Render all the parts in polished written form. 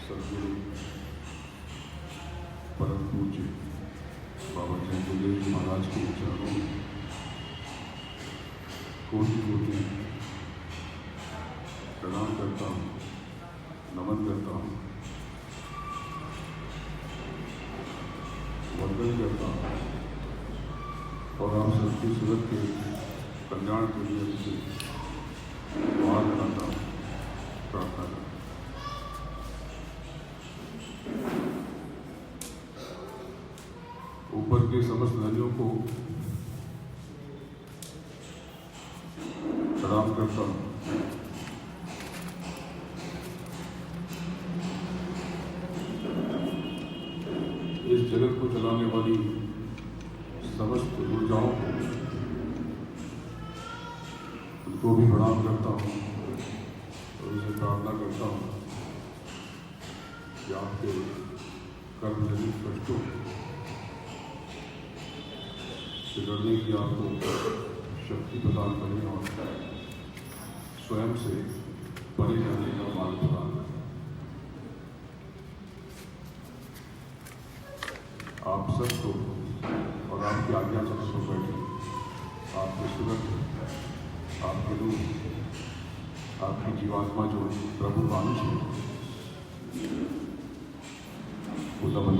सदगुरु परम पूज्य बाबा जयपुर महाराज के चरणों में कोटि कोटि प्रणाम करता हूँ, नमन करता हूँ, वंदन करता हूँ और आप सबकी सूरत के कल्याण के लिए उनसे दुआ कराता हूँ, प्रार्थना करता हूँ। ऊपर के समस्त नदियों को प्रणाम करता हूँ। इस जगत को चलाने वाली समस्त ऊर्जाओं को उनको भी प्रणाम करता हूँ और उनसे प्रार्थना करता हूँ कि आपके कर्मजनित कष्टों से लड़ने की आपको शक्ति प्रदान करें और स्वयं से परे जाने का मार्ग प्रदान करें। आप सबको और आपकी आज्ञा सबको बैठे, आपके सूरत, आपके रूप, आपकी जीवात्मा जो प्रभु मानुष है वो दमन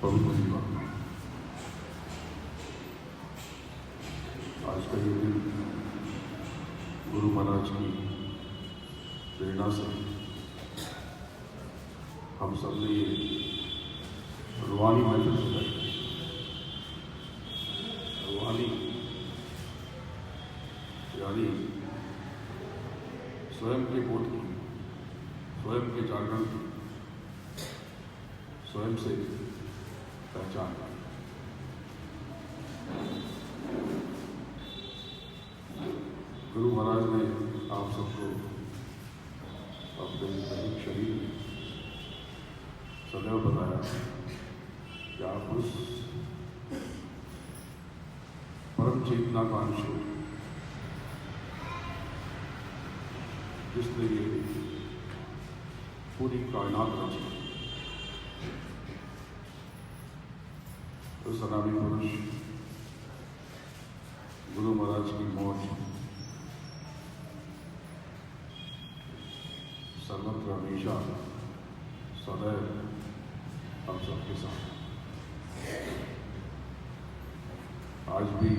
पवित्र जीवात्मा। आज का ये दिन गुरु महाराज की प्रेरणा से हम सब ने ये रूहानी महफिल सजाई। रूहानी यानी स्वयं के बोध की, स्वयं के जागरण की, स्वयं से पहचान। गुरु महाराज ने आप सबको अपने दैनिक शरीर में सदैव बताया कि आप उस परम चेतना का अंश हो जिसने ये पूरी कायनात रची। उस अनामी पुरुष गुरु महाराज की मौत सर्वत्र हमेशा सदैव हम सबके साथ। आज भी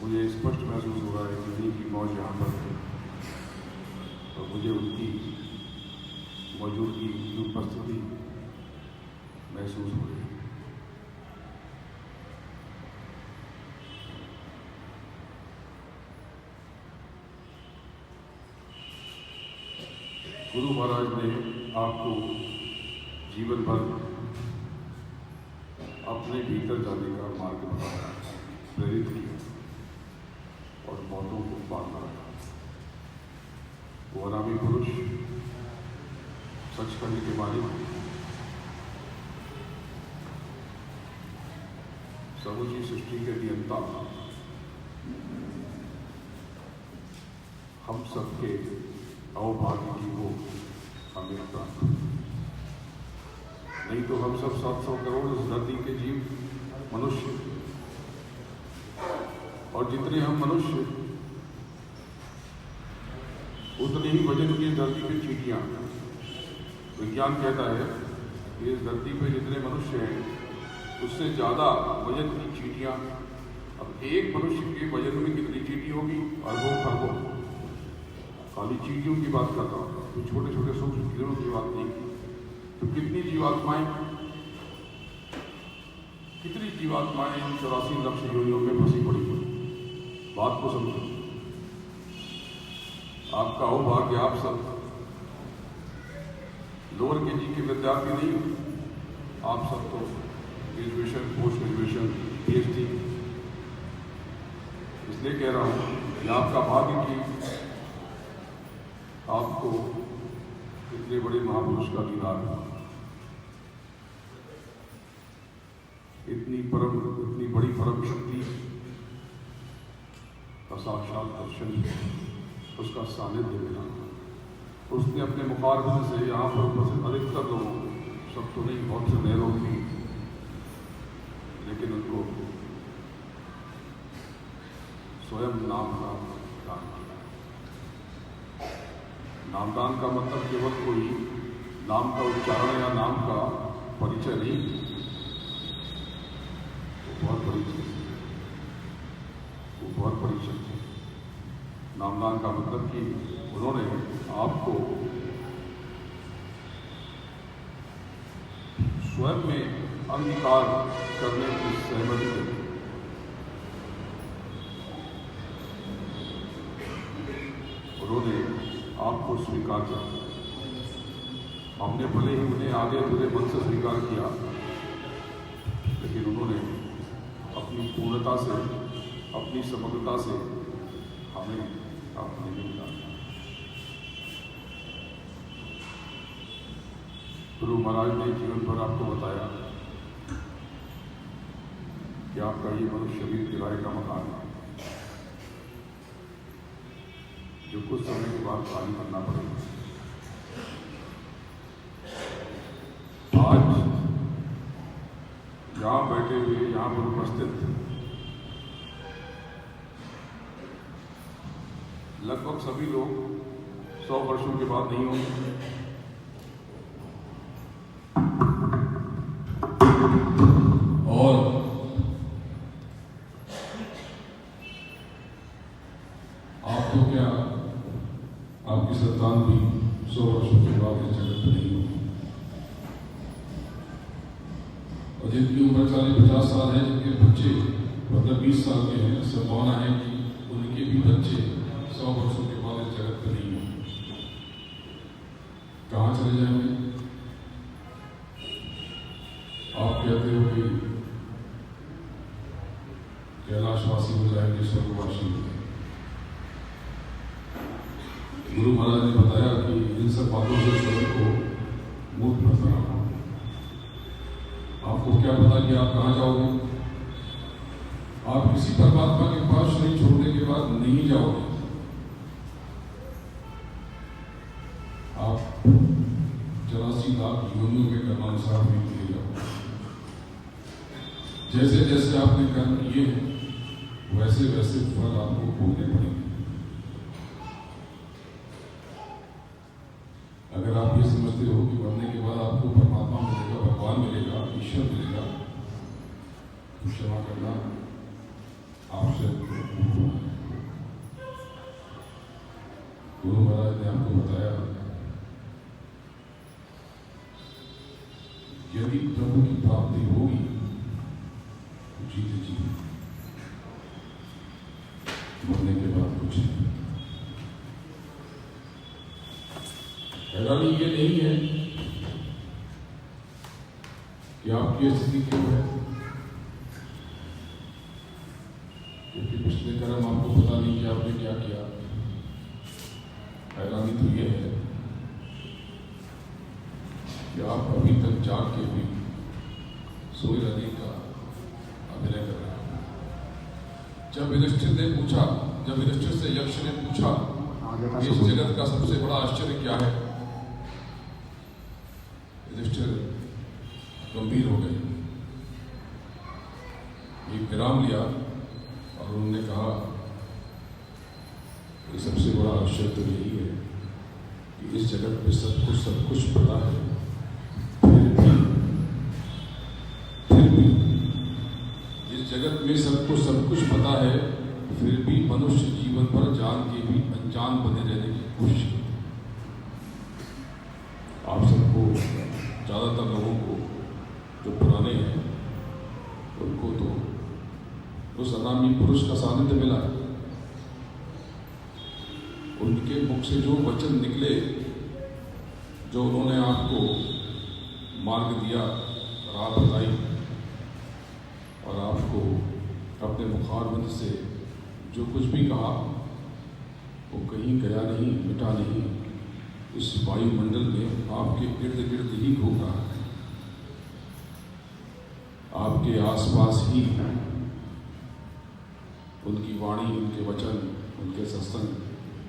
मुझे स्पष्ट महसूस हो रहा है कि उन्हीं की मौज यहाँ पर है और मुझे उनकी मौजूदगी की उपस्थिति महसूस हो रही है। गुरु महाराज ने आपको जीवन भर अपने भीतर जाने का मार्ग बताया, प्रेरित किया और मौतों को बांधा रखा। वो अनामी पुरुष सचखंड के मालिक, समूची सृष्टि के नियंता, हम सबके अवभाग्य की वो हमें प्राप्त। नहीं तो हम सब 700 करोड़ इस धरती के जीव मनुष्य, और जितने हम मनुष्य उतने ही वजन की धरती की चींटियां। विज्ञान कहता है कि इस धरती पे जितने मनुष्य हैं उससे ज़्यादा वजन की चींटियां। अब एक मनुष्य के वजन में कितनी चींटी होगी? अरबों खरबों। खाली चींटियों की बात करता हूँ, तो छोटे छोटे सूक्ष्म कीड़ों की बात नहीं। तो कितनी जीवात्माएं इन 84 लाख योनियों में फंसी पड़ी। बात को समझो। आपका अहोभाग्य, आप सब लोअर केजी के विद्यार्थी नहीं हो, आप सब तो ग्रेजुएशन, पोस्ट ग्रेजुएशन, पीएचडी। इसलिए कह रहा हूँ कि आपका भाग्य कि आपको इतने बड़े महापुरुष का दीदार हुआ, इतनी बड़ी परम शक्ति का साक्षात दर्शन, उसका सानिध्य मिला। उसने अपने मुखारबंद से यहाँ पर उपस्थित अधिकतर लोगों, सब तो नहीं, बहुत से नए लोग भी, लेकिन उनको स्वयं नाम का दान किया। नामदान का मतलब केवल कोई नाम का उच्चारण या नाम का परिचय नहीं, वो बहुत बड़ी चीज है, वो बहुत बड़ी चीज है। नामदान का मतलब कि उन्होंने आपको स्वयं में अंगीकार करने की सहमति दी। उन्होंने आपको स्वीकार किया। हमने भले ही उन्हें आगे बुरे मन से स्वीकार किया, लेकिन उन्होंने अपनी पूर्णता से, अपनी समग्रता से हमें अपने मिला। गुरु महाराज ने जीवन भर आपको बताया कि आपका ये मनुष्य शरीर किराए का मकान है, जो कुछ समय के बाद खाली करना पड़ेगा। आज यहां बैठे हुए, यहां पर उपस्थित लगभग सभी लोग 100 वर्षों के बाद नहीं होंगे, और आप तो क्या, आपकी संतान भी 100 वर्षों के बाद इस जगत में नहीं होगी। और जिनकी उम्र 40-50 साल है, जिनके बच्चे मतलब 20 साल के हैं, संभावना है कि उनके भी बच्चे 100 वर्षों के बाद इस जगत में नहीं होंगे। कहाँ चले जाएंगे? आप कहते हो कि कैलाशवासी हो जाएंगे, स्वर्गवासी हो जाएंगे। गुरु महाराज ने बताया कि इन सब बातों से स्वयं को मूर्ख मत बनाना। आपको क्या पता कि आप कहाँ जाओगे? आप किसी परमात्मा के पास शरीर छोड़ने के बाद नहीं जाओगे। आप 84 लाख योनियों के कर्मानुसार भी किए जाओगे। जैसे जैसे आपने कर्म किए हैं, वैसे वैसे फल आपको भोगने पड़ेंगे। अगर आप ये समझते हो कि मरने के बाद आपको परमात्मा मिलेगा, भगवान मिलेगा, ईश्वर मिलेगा, तो क्षमा करना आपसे। गुरु महाराज ने आपको बताया, यदि प्रभु की प्राप्ति होगी तो जीते जी, मरने के बाद कुछ नहीं। हैरानी ये नहीं है कि आपकी स्थिति क्यों है, क्योंकि पिछले कर्म आपको पता नहीं कि आपने क्या किया। हैरानी तो ये है कि आप अभी तक जाग के भी सोए रहने का अभिनय कर रहे हैं। जब युधिष्ठिर से यक्ष ने पूछा इस जगत का सबसे बड़ा आश्चर्य क्या है, युधिष्ठिर गंभीर हो गए, एक विराम लिया और उन्होंने कहा कि सबसे बड़ा आश्चर्य तो यही है कि इस जगत में सब कुछ पता है, फिर भी इस जगत में सब कुछ पता है, फिर भी मनुष्य जीवन पर जान के भी अनजान बने रहने की कोशिश करते। आप सबको, ज्यादातर लोगों को जो पुराने हैं, उनको तो उस अनामी पुरुष का सानिध्य मिला है। उनके मुख से जो वचन निकले, जो उन्होंने आपको मार्ग दिया, राह बताई और आपको अपने मुखारबंद से जो कुछ भी कहा वो कहीं गया नहीं, मिटा नहीं, इस वायुमंडल में आपके इर्द गिर्द ही घूम रहा है, आपके आसपास ही उनकी वाणी, उनके वचन, उनके सत्संग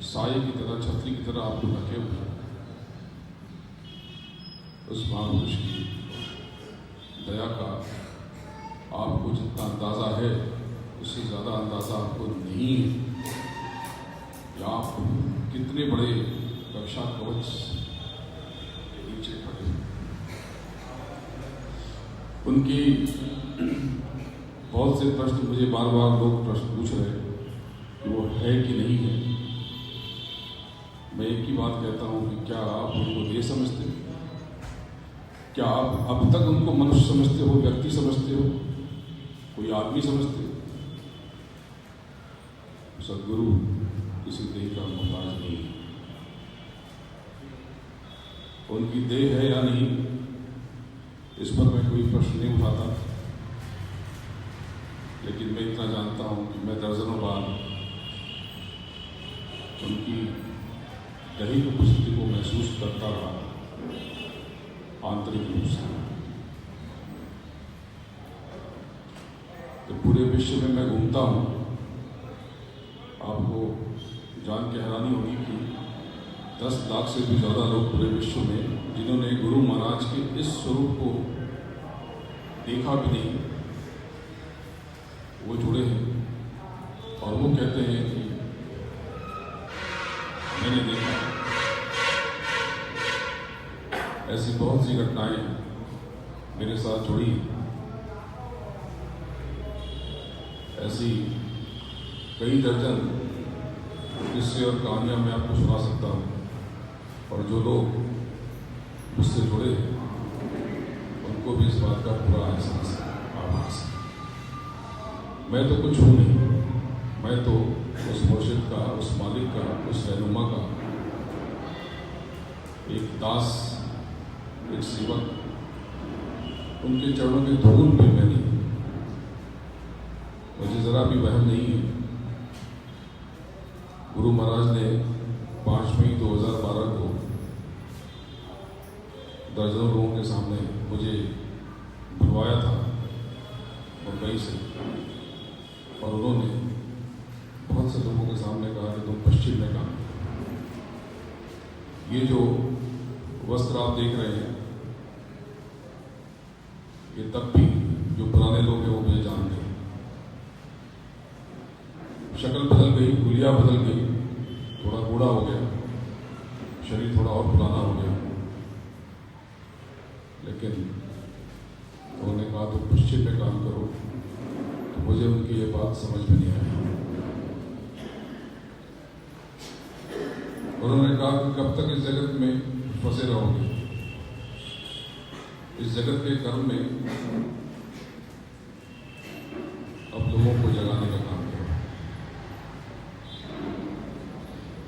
साये की तरह, छतरी की तरह आपको ढके हुए हैं। उस महापुरुष की दया का आपको जितना अंदाज़ा है उससे ज़्यादा अंदाज़ा आपको नहीं है कि आप कितने बड़े रक्षा कवच के नीचे खड़े हैं। उनकी बहुत से प्रश्न मुझे बार बार लोग प्रश्न पूछ रहे हैं कि वो है कि नहीं है। मैं एक ही बात कहता हूँ कि क्या आप उनको देह समझते हो? क्या आप अब तक उनको मनुष्य समझते हो, व्यक्ति समझते हो, कोई आदमी समझते हो? सद्गुरु किसी देह का मोहताज नहीं है। उनकी देह है या नहीं, इस पर मैं कोई प्रश्न नहीं उठाता, लेकिन मैं इतना जानता हूं कि मैं दर्जनों बार उनकी दैहिक उपस्थिति को महसूस करता रहा आंतरिक रूप से। तो पूरे विश्व में मैं घूमता हूं, आपको जान के हैरानी होगी कि 10 लाख से भी ज़्यादा लोग पूरे विश्व में जिन्होंने गुरु महाराज के इस स्वरूप को देखा भी नहीं, वो जुड़े हैं और वो कहते हैं कि मैंने देखा। ऐसी बहुत सी घटनाएं मेरे साथ जुड़ी, ऐसी कई दर्जन किस्से और कहानियां मैं आपको सुना सकता हूं। और जो लोग मुझसे जुड़े उनको भी इस बात का पूरा एहसास है, आभास है। मैं तो कुछ हूँ नहीं, मैं तो उस मुर्शिद का, उस मालिक का, उस रहनुमा का एक दास, एक सेवक, उनके चरणों की धूल भी मैं नहीं। मुझे ज़रा भी वहम नहीं है। गुरु महाराज ने 5 मई 2012 को दर्जनों लोगों के सामने मुझे बुलवाया था मुंबई से, और उन्होंने बहुत से लोगों के सामने कहा कि तुम पश्चिम में काम करो। ये जो वस्त्र आप देख रहे हैं, ये तब भी जो पुराने लोग हैं वो मुझे जानते हैं। शक्ल बदल गई, हुलिया बदल गई, थोड़ा बूढ़ा हो गया, शरीर थोड़ा और पुराना हो गया, लेकिन उन्होंने कहा तो पश्चिम में काम करो। तो मुझे उनकी ये बात समझ में नहीं आई। उन्होंने कहा कि कब तक इस जगत में फंसे रहोगे, इस जगत के कर्म में अब लोगों को जगाने का काम करो।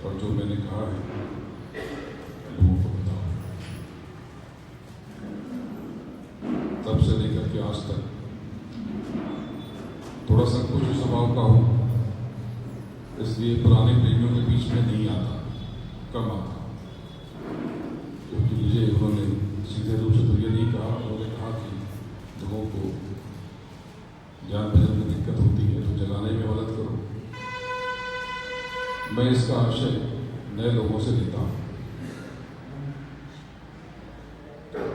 और जो मैंने कहा है लोगों को बताओ। तब से लेकर के आज तक थोड़ा संकोची स्वभाव का हूं, इसलिए पुराने प्रेमियों के बीच में नहीं आता, कम आता। क्योंकि मुझे उन्होंने सीधे रूप से तो ये नहीं कहा, उन्होंने कहा कि लोगों को ज्ञान भजन में दिक्कत होती है तो जगाने में मदद करो। मैं इसका आशय नए लोगों से लेता हूं।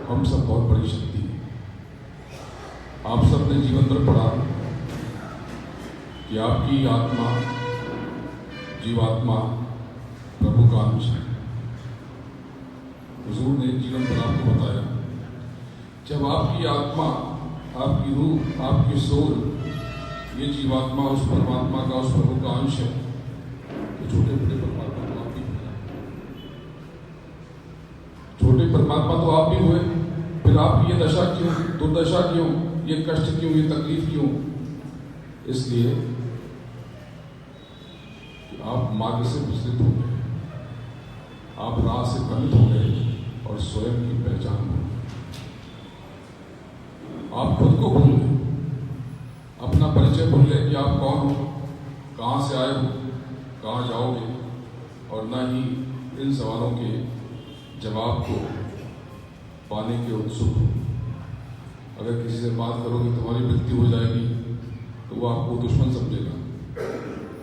हम सब बहुत बड़ी शक्ति है। आप सब ने जीवन भर पढ़ा कि आपकी आत्मा, जीवात्मा प्रभु का अंश है। हुजूर ने जीवन भर आपको बताया, जब आपकी आत्मा, आपकी रूह, आपकी सोल, ये जीवात्मा उस परमात्मा का, उस प्रभु का अंश है, तो छोटे बड़े परमात्मा तो आप भी हुए। छोटे परमात्मा तो आप भी हुए, फिर आपकी ये दशा क्यों, दुर्दशा क्यों, ये कष्ट क्यों, ये तकलीफ क्यों? इसलिए कि आप मार्ग से विचलित हो गए। आप राह से भ्रमित हो गए और स्वयं की पहचान भूल गए। आप खुद को भूल गए, अपना परिचय भूल गए कि आप कौन हो, कहाँ से आए हो, कहाँ जाओगे, और न ही इन सवालों के जवाब को पाने के उत्सुक हो। अगर किसी से बात करोगे तुम्हारी मृत्यु हो जाएगी तो वो आपको दुश्मन समझेगा।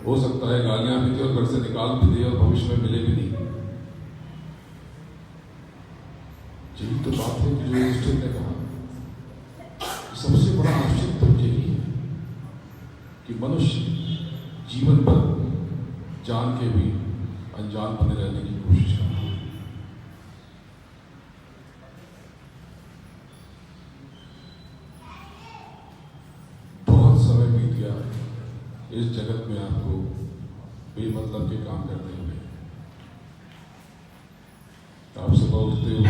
हो सकता है गालियां भी दे और घर से निकाल भी दे और भविष्य में मिले भी नहीं। यही तो बात है कि जो युधिष्ठिर ने कहा, सबसे बड़ा आश्चर्य तो यही है कि मनुष्य जीवन पर जान के भी अनजान बने रहने की कोशिश करता है। बहुत समय बीत गया इस जगत में आपको बेमतलब के काम करते हुए। आप सुबह उठते हो,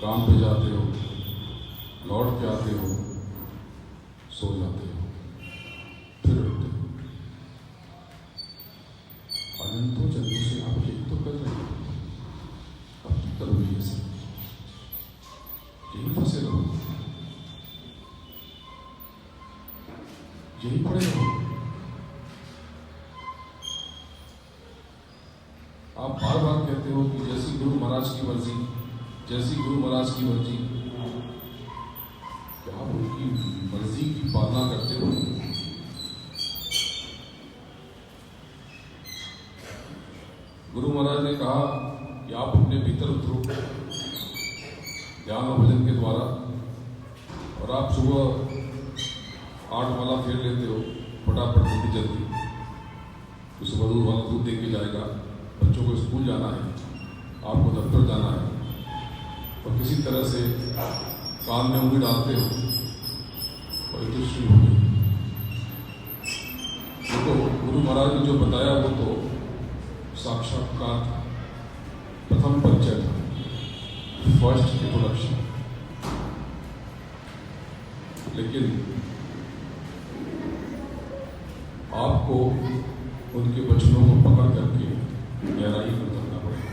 काम पे जाते हो, लौट के आते हो, सो जाते हो, फिर उठते हो। अनंतों जन्मों से आप यही तो कर रहे हो। अब तक करोगे ये सब, यही फंसे रहो, यही पड़े रहो। आप बार बार कहते हो कि जैसी गुरु महाराज की मर्जी, जैसी गुरु महाराज की मर्जी। क्या आप उनकी मर्जी की पालना करते हो? गुरु महाराज ने कहा कि आप अपने भीतर उतरो ज्ञान और भजन के द्वारा, और आप सुबह 8 माला फेर लेते हो फटाफट जल्दी जल्दी। तो सुबह दूध वाला दूध दे के जाएगा, बच्चों को स्कूल जाना है, आपको दफ्तर जाना है, और किसी तरह से कान में उंगली डालते हो और तो शुरू हो गई। देखो, गुरु महाराज ने जो बताया वो तो साक्षात्कार था, प्रथम परिचय था, फर्स्ट इंट्रोडक्शन। लेकिन आपको उनके वचनों को पकड़ करके गहराई में उतरना पड़ेगा।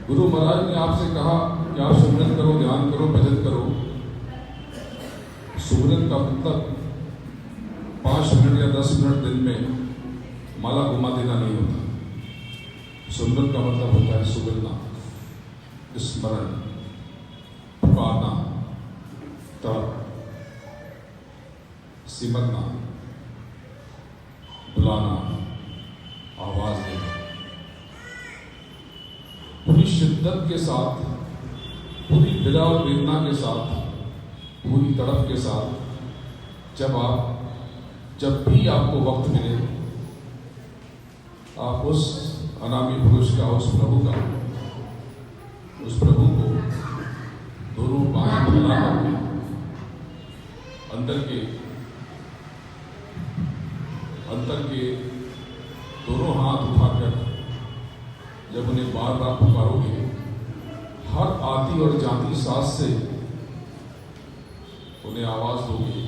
गुरु महाराज ने आपसे कहा कि आप सुमिरन करो, ध्यान करो, भजन करो। सुमिरन का मतलब 5 मिनट या 10 मिनट दिन में माला घुमा देना नहीं होता। सुमिरन का मतलब होता है सुमिरना, स्मरण, पुकारना, तड़प, सिमरना, बुलाना, आवाज देना। पूरी शिद्दत के साथ, पूरी विरह और वेदना के साथ, पूरी तड़प के साथ जब भी आपको वक्त मिले, आप उस अनामी पुरुष का, उस प्रभु को दोनों बाहें फैला करके अंतर के दोनों हाथ उठाकर जब उन्हें बार बार पुकारोगे, हर आती और जाती सांस से उन्हें आवाज दोगे,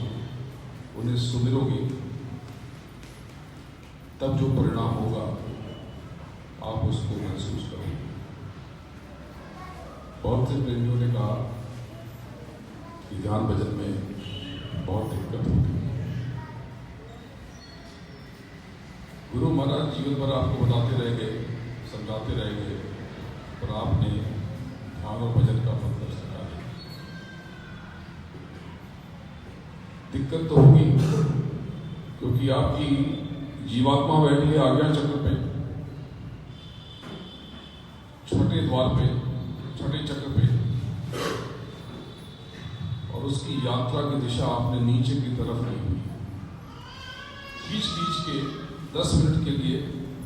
उन्हें सुमिरोगे, तब जो परिणाम होगा आप उसको महसूस करोगे। बहुत से प्रेमियों ने कहा कि ध्यान भजन में बहुत दिक्कत होती है। गुरु महाराज जीवन भर आपको बताते रह गए, समझाते रह गए, पर आपने ध्यान और भजन का मतलब सिखा दिया। दिक्कत तो होगी, क्योंकि आपकी जीवात्मा बैठी है आज्ञा चक्र पे, छठे द्वार पे, छठे चक्र पे, और उसकी यात्रा की दिशा आपने नीचे की तरफ ली हुई। खींच के 10 मिनट के लिए,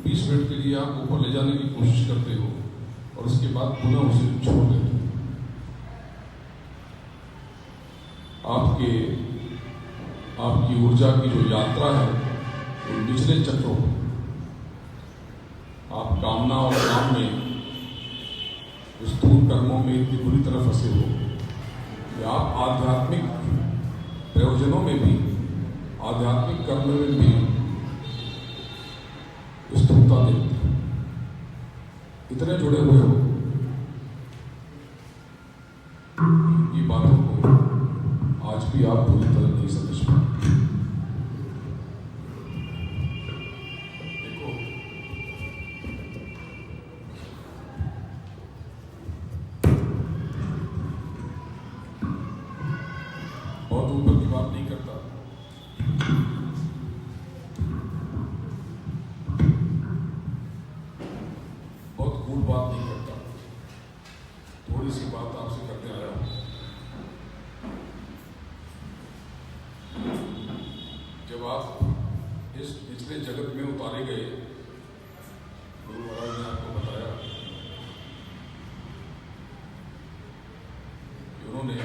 20 मिनट के लिए आप ऊपर ले जाने की कोशिश करते हो और उसके बाद पुनः उसे छोड़ देते हो। आपकी ऊर्जा की जो यात्रा है वो निचले चक्रों, आप कामना और काम में, स्थूल कर्मों में इतनी बुरी तरह फंसे हो कि आप आध्यात्मिक प्रयोजनों में भी, आध्यात्मिक कर्म में भी जुड़ता देखते हो, इतने जुड़े हुए हो, ये बातों को आज भी आप पूरी तरह नहीं समझ पाए। देखो, बहुत ऊपर की बात नहीं करता, बहुत गूढ़ बात नहीं करता, थोड़ी सी बात आपसे करने आया हूं। जब आप इस पिछले जगत में उतारे गए, गुरु महाराज ने आपको बताया कि उन्होंने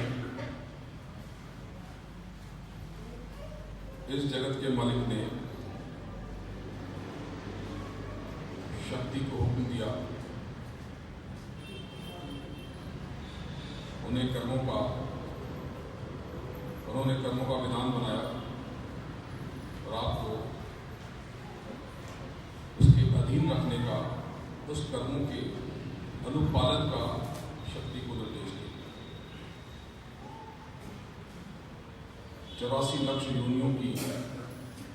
इस जगत के मालिक ने शक्ति को हुक्म दिया, उन्होंने कर्मों का विधान बनाया और आपको उसके अधीन रखने का, उस कर्मों के अनुपालन का शक्ति को निर्देश दिया। 84 लाख योनियों की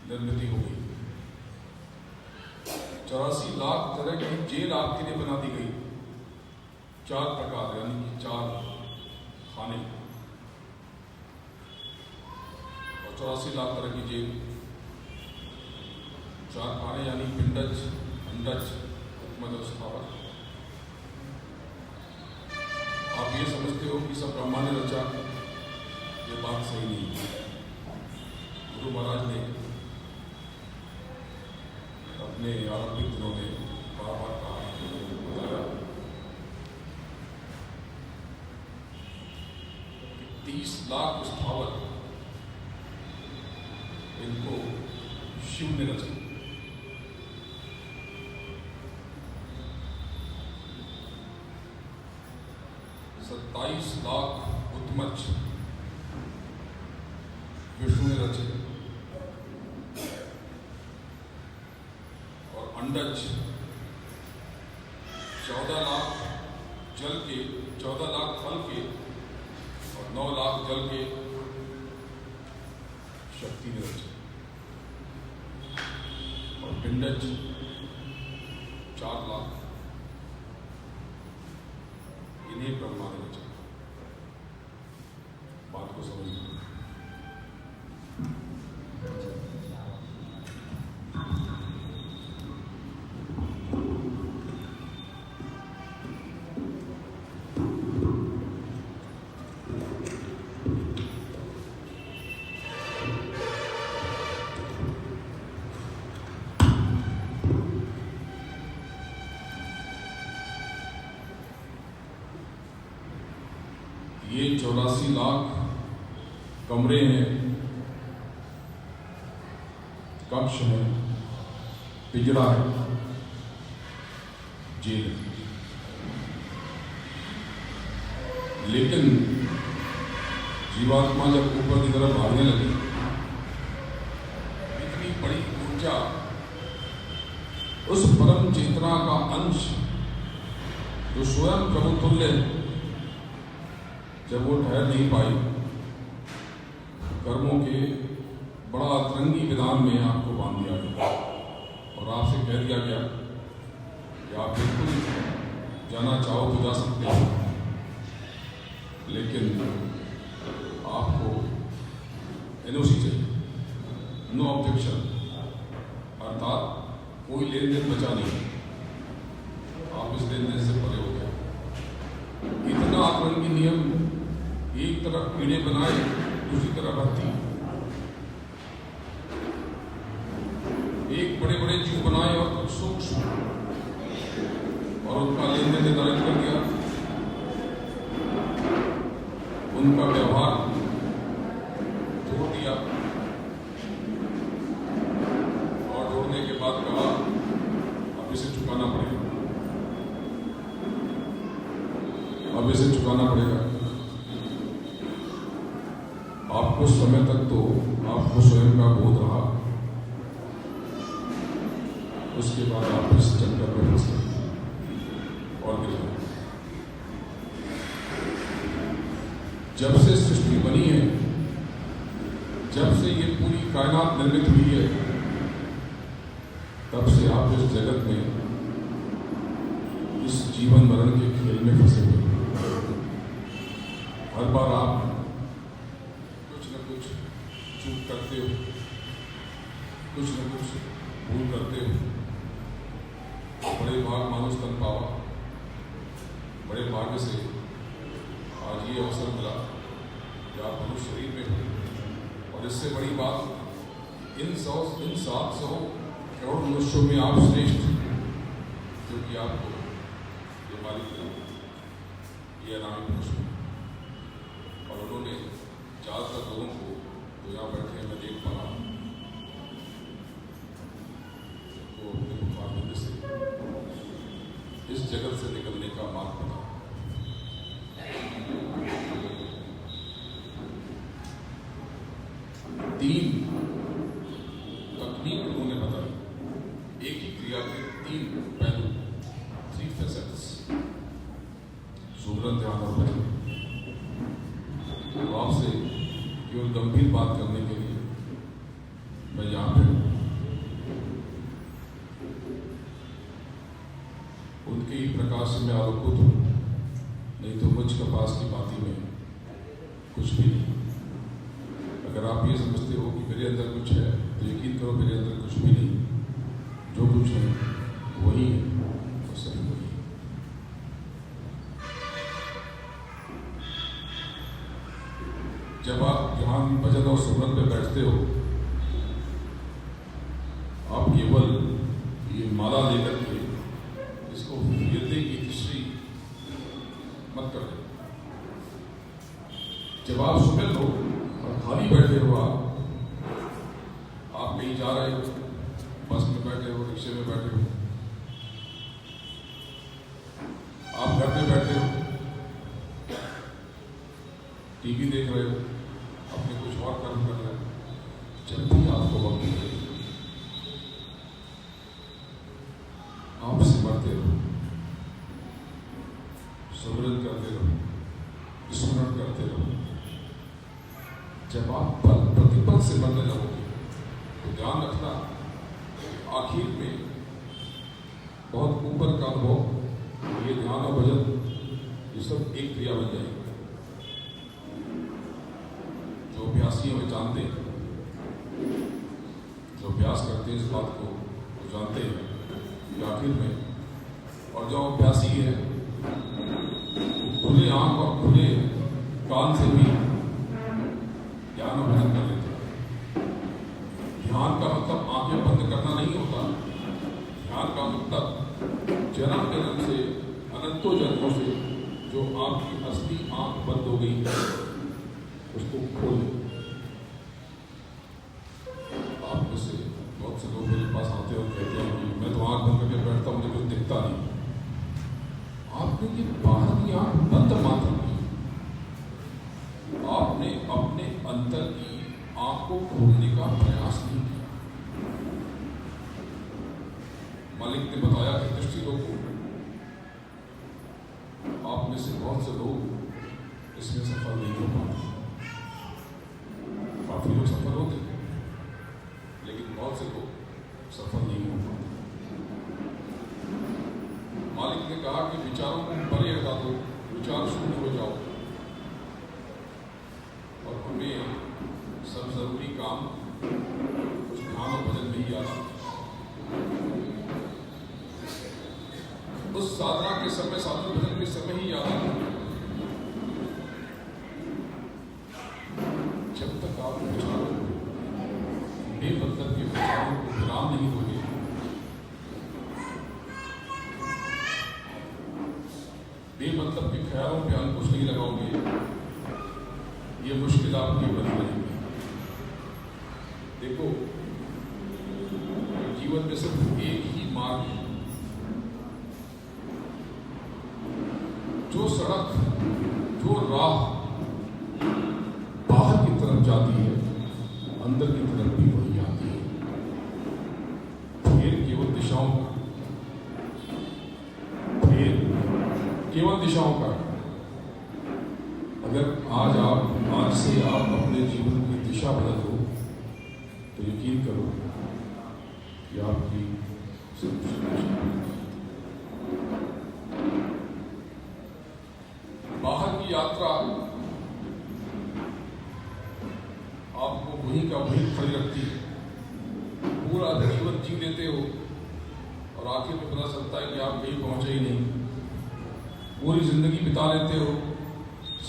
निर्मित हो गई, 84 लाख तरह की जेल आपके लिए बना दी गई, 4 प्रकार यानी कि 4 खाने और 84 लाख तरह की जेल, 4 खाने यानी पिंडज, अंडज, उपमज और स्थावर। आप ये समझते हो कि सब ब्रह्मा ने रचा, ये बात सही नहीं है। गुरु महाराज ने अपने आरंभिक दिनों में बार बार कहा, बताया 30 लाख स्थावर इनको शिव ने रचा, 27 लाख उत्मच विष्णु ने रचे और अंडज 14 लाख जल के, 14 लाख फल के और 9 लाख जल के शक्ति ने रचे और पिंडज 4 लाख इन्हें ब्रह्मा ने रचा। बात को समझिए। ये 84 लाख कमरे हैं, कक्ष है, पिंजरा है, जेल है। लेकिन जीवात्मा जब ऊपर की तरफ भागने लगी, इतनी बड़ी ऊर्जा, उस परम चेतना का अंश जो स्वयं प्रभु तुल्य है, जब वो ठहर नहीं पाई, कर्मों के बड़ा अतरंगी विधान में आपको बांध दिया गया और आपसे कह दिया गया कि आप बिल्कुल जाना चाहो तो जा सकते हो, लेकिन आपको एनओसी चाहिए, नो ऑब्जेक्शन, अर्थात कोई लेन देन बचा नहीं, आप इस लेन देन से परे हो गए। इतना अतरंगी नियम, एक तरफ कीड़े बनाए, दूसरी तरफ हत्ती, एक बड़े बड़े जीव बनाए और कुछ सूक्ष्म, और उनका लेन देन निर्धारित कर दिया, उनका व्यवहार जोड़ दिया और जोड़ने के बाद कहा अब इसे चुकाना पड़ेगा, अब इसे चुकाना पड़ेगा। आपको समय तक तो आपको स्वयं का बोध रहा, उसके बाद आप इस चक्कर में फंस गए और गिर गए। जब से सृष्टि बनी है, जब से ये पूरी कायनात निर्मित हुई है, तब से आप इस जगत में इस जीवन मरण के खेल में फंसे हुए हैं। हर बार आप कुछ न कुछ चूक करते हो, कुछ न कुछ भूल करते हो। बड़े भाग मानुष तन पावा, बड़े भाग्य से आज ये अवसर मिला कि आप मनुष्य शरीर में हो। और इससे बड़ी बात, इन 700 करोड़ मनुष्यों में आप श्रेष्ठ, क्योंकि आपको ये मालिक ये नाम पूछो। और उन्होंने ज़्यादातर लोगों को तो यहाँ बैठे हैं, मैं देख पा रहा हूँ, तो अपने मुखारबंदे से इस जगत से निकलने का मार्ग बता। तीन तकनीक उन्होंने बताई, एक ही क्रिया के 3 पहलू, 3 facets, सुमरन, ध्यान और भजन। तो आपसे केवल गंभीर बात करने के लिए मैं यहाँ पे हूँ। उनके ही प्रकाश से मैं आलोकित हूँ, नहीं तो मुझ कपास की बाती में कुछ भी नहीं। अगर आप ये समझते हो कि मेरे अंदर कुछ है, तो यकीन करो मेरे अंदर कुछ भी नहीं। जो कुछ है वही है, वो सही वही है। जब आप ध्यान, भजन और सुमरन पे बैठते हो, आप केवल ये माला लेकर के इसको हृदय की दृष्टि मत कर दो। जब आप सुमिर हो और खाली बैठे हो, आप कहीं जा रहे हो, बस में बैठे हो, रिक्शे में बैठे हो, आप घर में बैठे हो, टीवी देख रहे हो, अपने कुछ और कर्म कर रहे हो, जब भी आपको वक्त मिले आप सिमरते रहो, सुमिरन करते रहो, स्मरण करते रहो। जब आप प्रतिपल सिमरने लगोगे तो ध्यान रखना, आखिर में बहुत ऊपर का अनुभव, ये ध्यान और भजन, ये सब एक क्रिया बन जाएगी। जो अभ्यासी हैं वे जानते हैं, जो अभ्यास करते हैं इस बात को वो जानते हैं कि आखिर में, और जो अभ्यासी है खुले आंख और खुले कान से भी ध्यान और भजन कर लेते हैं। ध्यान का मतलब आंखें बंद करना नहीं होता। ध्यान का मतलब जन्म जन्म से, अनंतों जन्मों से जो आपकी असली आंख बंद हो गई है, उसको खोल। आप में से बहुत से लोग मेरे पास आते और कहते हैं कि मैं तो आंख बंद करके बैठता हूँ, मुझे कुछ दिखता नहीं। आपने ये बाहर की आंख बंद मात्र की, आपने अपने अंतर की आंख को खोलने का प्रयास नहीं किया। मालिक ने बताया कि दृष्टि रोको। आप में से बहुत से लोग इसमें सफल नहीं हो पाते। काफी लोग सफल होते हैं, लेकिन बहुत से लोग सफल नहीं हो पाते। मालिक ने कहा कि विचारों को परे हटा दो, विचार शून्य हो जाओ, और हमें सब जरूरी काम कुछ ध्यान और भजन में ही आना। उस साधना के समय, साधन भजन के समय ही याद आना। जब तक आप विचारों को, बेमतलब के विचारों को विराम नहीं दोगे, बेमतलब के ख्यालों पे अंकुश नहीं लगाओगे, ये मुश्किल आपकी बनी रहेगी। देखो, जीवन में सिर्फ एक ही मार्ग है। जो सड़क, जो राह बाहर की तरफ जाती है, अंदर की तरफ भी वही आती है। फिर केवल दिशाओं केवल दिशाओं का है। अगर आज से आप अपने जीवन की दिशा बदल दो तो यकीन करो कि आपकी बाहर की यात्रा आपको वहीं का वहीं खड़ी रखती है। पूरा जीवन जी लेते हो और आखिर में पता चलता है कि आप कहीं पहुंचे ही नहीं। पूरी जिंदगी बिता लेते हो,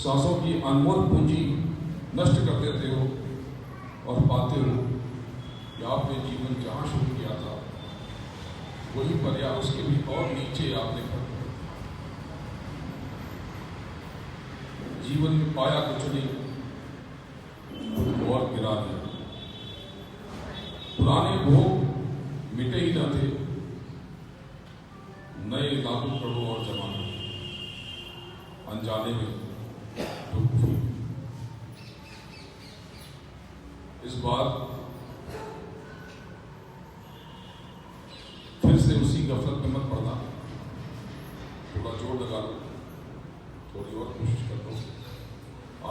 सांसों की अनमोल पूंजी नष्ट कर देते हो और पाते हो कि आपने जीवन जहां शुरू किया था वहीं पर या उसके भी और नीचे आपने कर दिया। जीवन में पाया कुछ नहीं, और गिरा दिया। पुराने भोग मिटे ही न थे, नए लागू करो और जमाने अनजाने में तो इस बार फिर से उसी गफलत में मत पड़ना। थोड़ा जोर लगा लो, थोड़ी और कोशिश कर लो।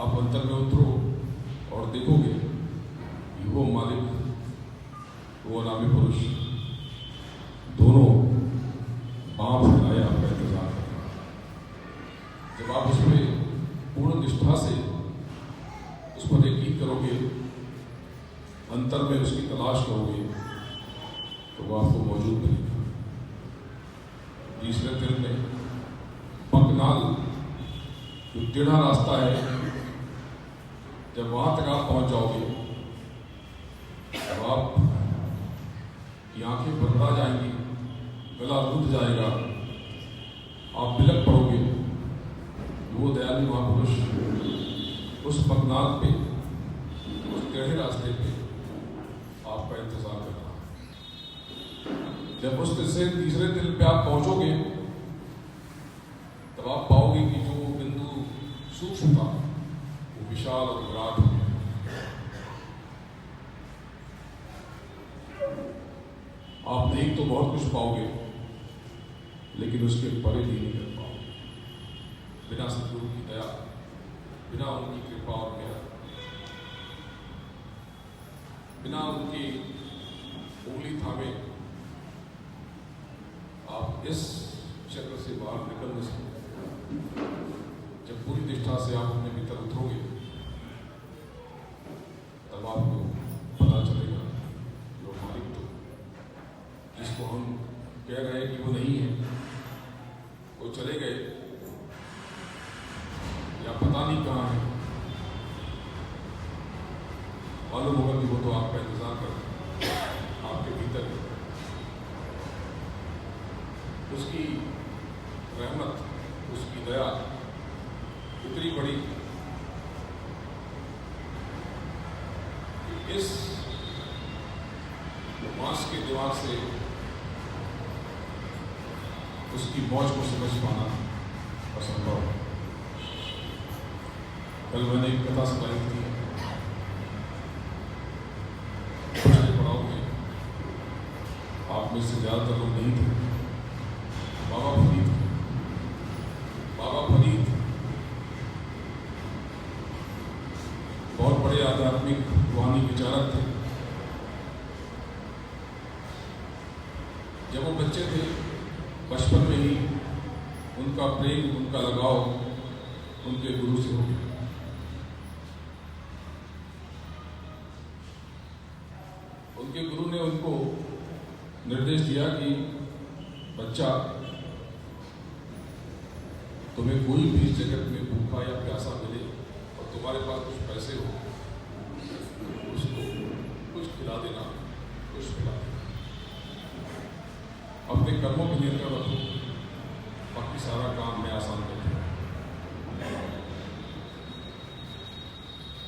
आप अंतर में उतरो और देखोगे कि वो मालिक, वो अनामी पुरुष दोनों बाँह फैलाए आपका इंतजार कर रहा है। जब आप उसमें पूर्ण निष्ठा से उस पर यकीन करोगे, अंतर में उसकी तलाश करोगे, तो वो आपको मौजूद मिलेगा। तीसरे दिन में पकनाल जो टेढ़ा रास्ता है, जब वहां तक आप पहुंच जाओगे तब आप की आंखें बड़बड़ा जाएंगी, गला रुंध जाएगा, आप बिलक पड़ोगे। वो दयालु महापुरुष उस पकनाल पे, उस टेढ़े रास्ते पे आपका इंतजार कर रहा है। जब उस तीसरे दिल पे आप पहुंचोगे तब आप पाओगे कि जो बिंदु सूक्ष्म था वो विशाल और विराट हो गया। आप नहीं तो बहुत कुछ पाओगे, लेकिन उसके परे भी नहीं कर पाओगे। बिना सतगुरु की दया, बिना उनकी कृपा और मेहर, बिना उनकी उंगली थामे आप इस चक्र से बाहर निकल नहीं सकते। जब पूरी निष्ठा से आप अपने भीतर उतरोगे तब आपको पता चलेगा कि वो मालिक तो जिसको हम कह रहे हैं कि वो नहीं है, वो चले गए या पता नहीं कहाँ है, मालूम होगा कि वो तो आपका इंतजार कर रहे हैं आपके भीतर। उसकी रहमत, उसकी दया इतनी बड़ी कि इस मांस के दिमाग से उसकी मौज को समझ पाना असंभव है। कल मैंने एक कथा सुनाई थी, पड़ाव में आप में से ज्यादातर लोग नहीं थे। बाबा फरीद बहुत बड़े आध्यात्मिक रूहानी विचारक थे। जब वो बच्चे थे, बचपन में ही उनका प्रेम, उनका लगाव उनके गुरु से हो गया। उनके गुरु ने उनको निर्देश दिया कि बच्चा, तुम्हें कोई भी जगत में भूखा या प्यासा मिले और तुम्हारे पास कुछ पैसे हो, उसको कुछ खिला देना, कुछ खिला देना। अपने कर्मों पर नियंत्रण रखो, बाकी सारा काम मैं आसान कर दूंगा।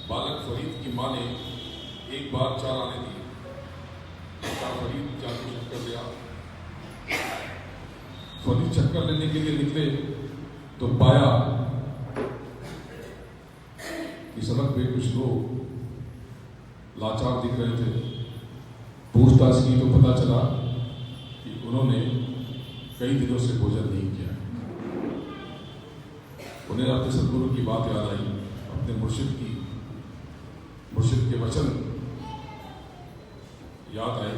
बालक फरीद की माँ ने एक बार 4 आने दिए। फरीद जाके चक्कर लिया। फरीद चक्कर लेने के लिए निकले तो पाया कि सड़क पे कुछ लोग लाचार दिख रहे थे। पूछताछ की तो पता चला कि उन्होंने कई दिनों से भोजन नहीं किया। उन्हें अपने सदगुरु की बात याद आई, अपने मुर्शिद के वचन याद आए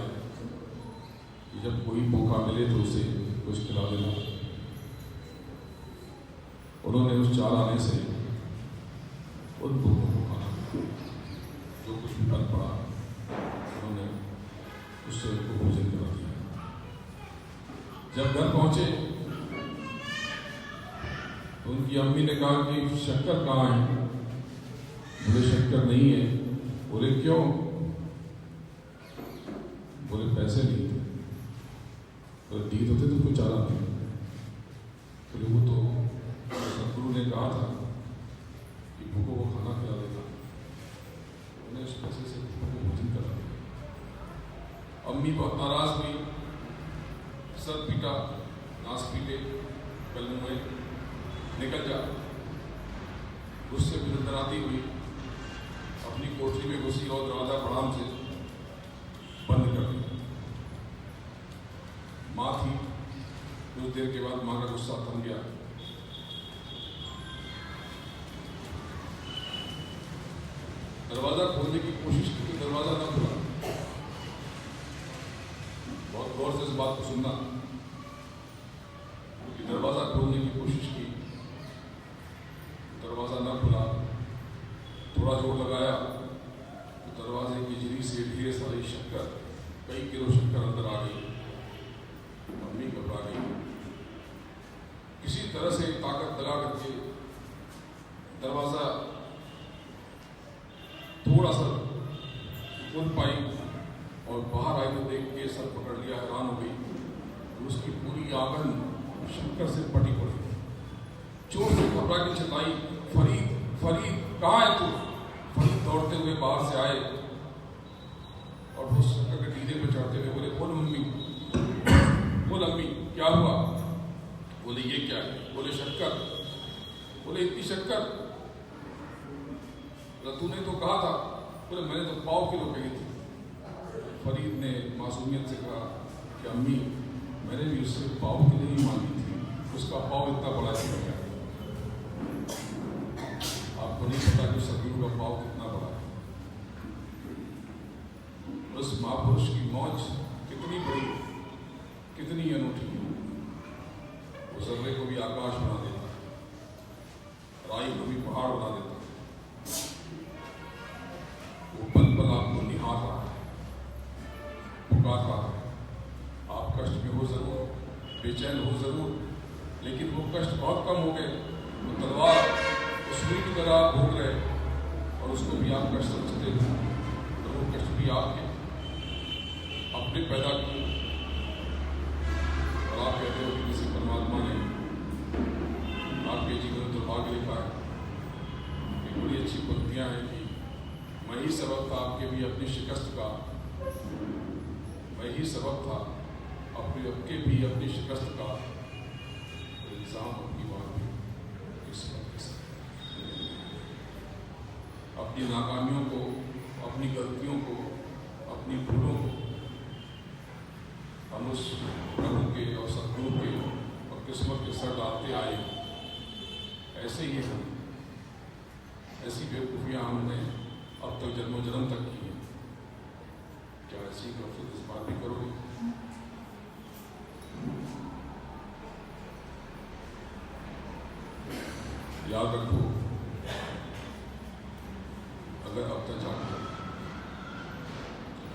कि जब कोई भूखा मिले तो उसे कुछ खिला देना। उन्होंने उस 4 आने से उन भूखों को खाना, जो कुछ भी बन पड़ा उन्होंने उससे उनको भोजन करा दिया। जब घर पहुंचे तो उनकी अम्मी ने कहा कि शक्कर कहाँ है? बोले शक्कर नहीं है। बोले क्यों? बोले पैसे नहीं थे। बोले दी तो थे तो कुछ चारा नहीं। बोले वो तो सदगुरु ने कहा था कि भूखों को खाना खिला देगा, उन्हें उस पैसे से भूखों को भोजन करा दिया। अम्मी बहुत नाराज हुई, सर पीटा, नास पीटे, कल मुँह निकल जा। गुस्से में अंदराती हुई अपनी कोठरी में घुसी और दरवाजा बड़ाम से बंद कर दिया। माँ थी, कुछ देर के बाद माँ का गुस्सा थम गया। दरवाजा खोलने की कोशिश की तो दरवाजा न खुला। बहुत गौर से इस बात को सुनना। दरवाजा खोलने की कोशिश की, दरवाजा न खुला। थोड़ा जोर लगाया तो दरवाजे की झिरी से ढेर सारी शक्कर, कई किलो शक्कर अंदर आ गई। मम्मी घबरा गई। किसी तरह से ताकत लगा करके दरवाजा थोड़ा सा खोल पाई और बाहर आई तो देख के सर पकड़ लिया, हैरान हो गई। उसकी पूरी आंगन शक्कर से पटी पड़ी। चोर से घबरा के चिल्लाई, फरीद फरीद कहाँ है तू? फरीद दौड़ते हुए बाहर से आए और वो शक्कर के टीले पे चढ़ते हुए बोले, बोल मम्मी, बोल अम्मी क्या हुआ? बोले ये क्या है? बोले शक्कर। बोले इतनी शक्कर? तूने तो कहा था। बोले मैंने तो 1.5 किलो कही थी। फरीद ने मासूमियत से कहा कि अम्मी मैंने भी उससे 1.5 किलो ही मांगी थी, उसका पाव इतना बड़ा क्यों है? आपको नहीं पता कि सदगुरु का पाव कितना बड़ा है। उस महापुरुष की मौज कितनी बड़ी, कितनी अनूठी। वो जर्रे को भी आकाश बना देता, राई को भी पहाड़ बना देता। वो पल पल आपको निहार रहा है, पुकार रहा है। आप कष्ट में हो जरूर, बेचैन हो जरूर, लेकिन वो कष्ट बहुत कम हो गए। वो तलवार उस सुई की तरह आप भोग रहे और उसको भी आप कष्ट समझते हो, तो वो कष्ट भी आपके अपने पैदा किए। और आप कहते हो कि किसी परमात्मा ने आपके जीवन में दुर्भाग्य लिखा है। एक बड़ी अच्छी पंक्तियां हैं कि मैं ही सबब था आपके भी अपनी शिकस्त का, मैं ही सबब था आपके भी अपनी शिकस्त का, इल्जाम अपनी बात भी किस्मत के साथ। अपनी नाकामियों को, अपनी गलतियों को, अपनी भूलों को हम उस प्रभु के और सदगुरु के और किस्मत के सर डालते आए। ऐसे ही हम, ऐसी बेवकूफ़ियाँ हमने अब तक जन्मों जन्म तक की है। क्या ऐसी गलती इस बार भी करोगे? याद रखो, अगर अब तक जागो,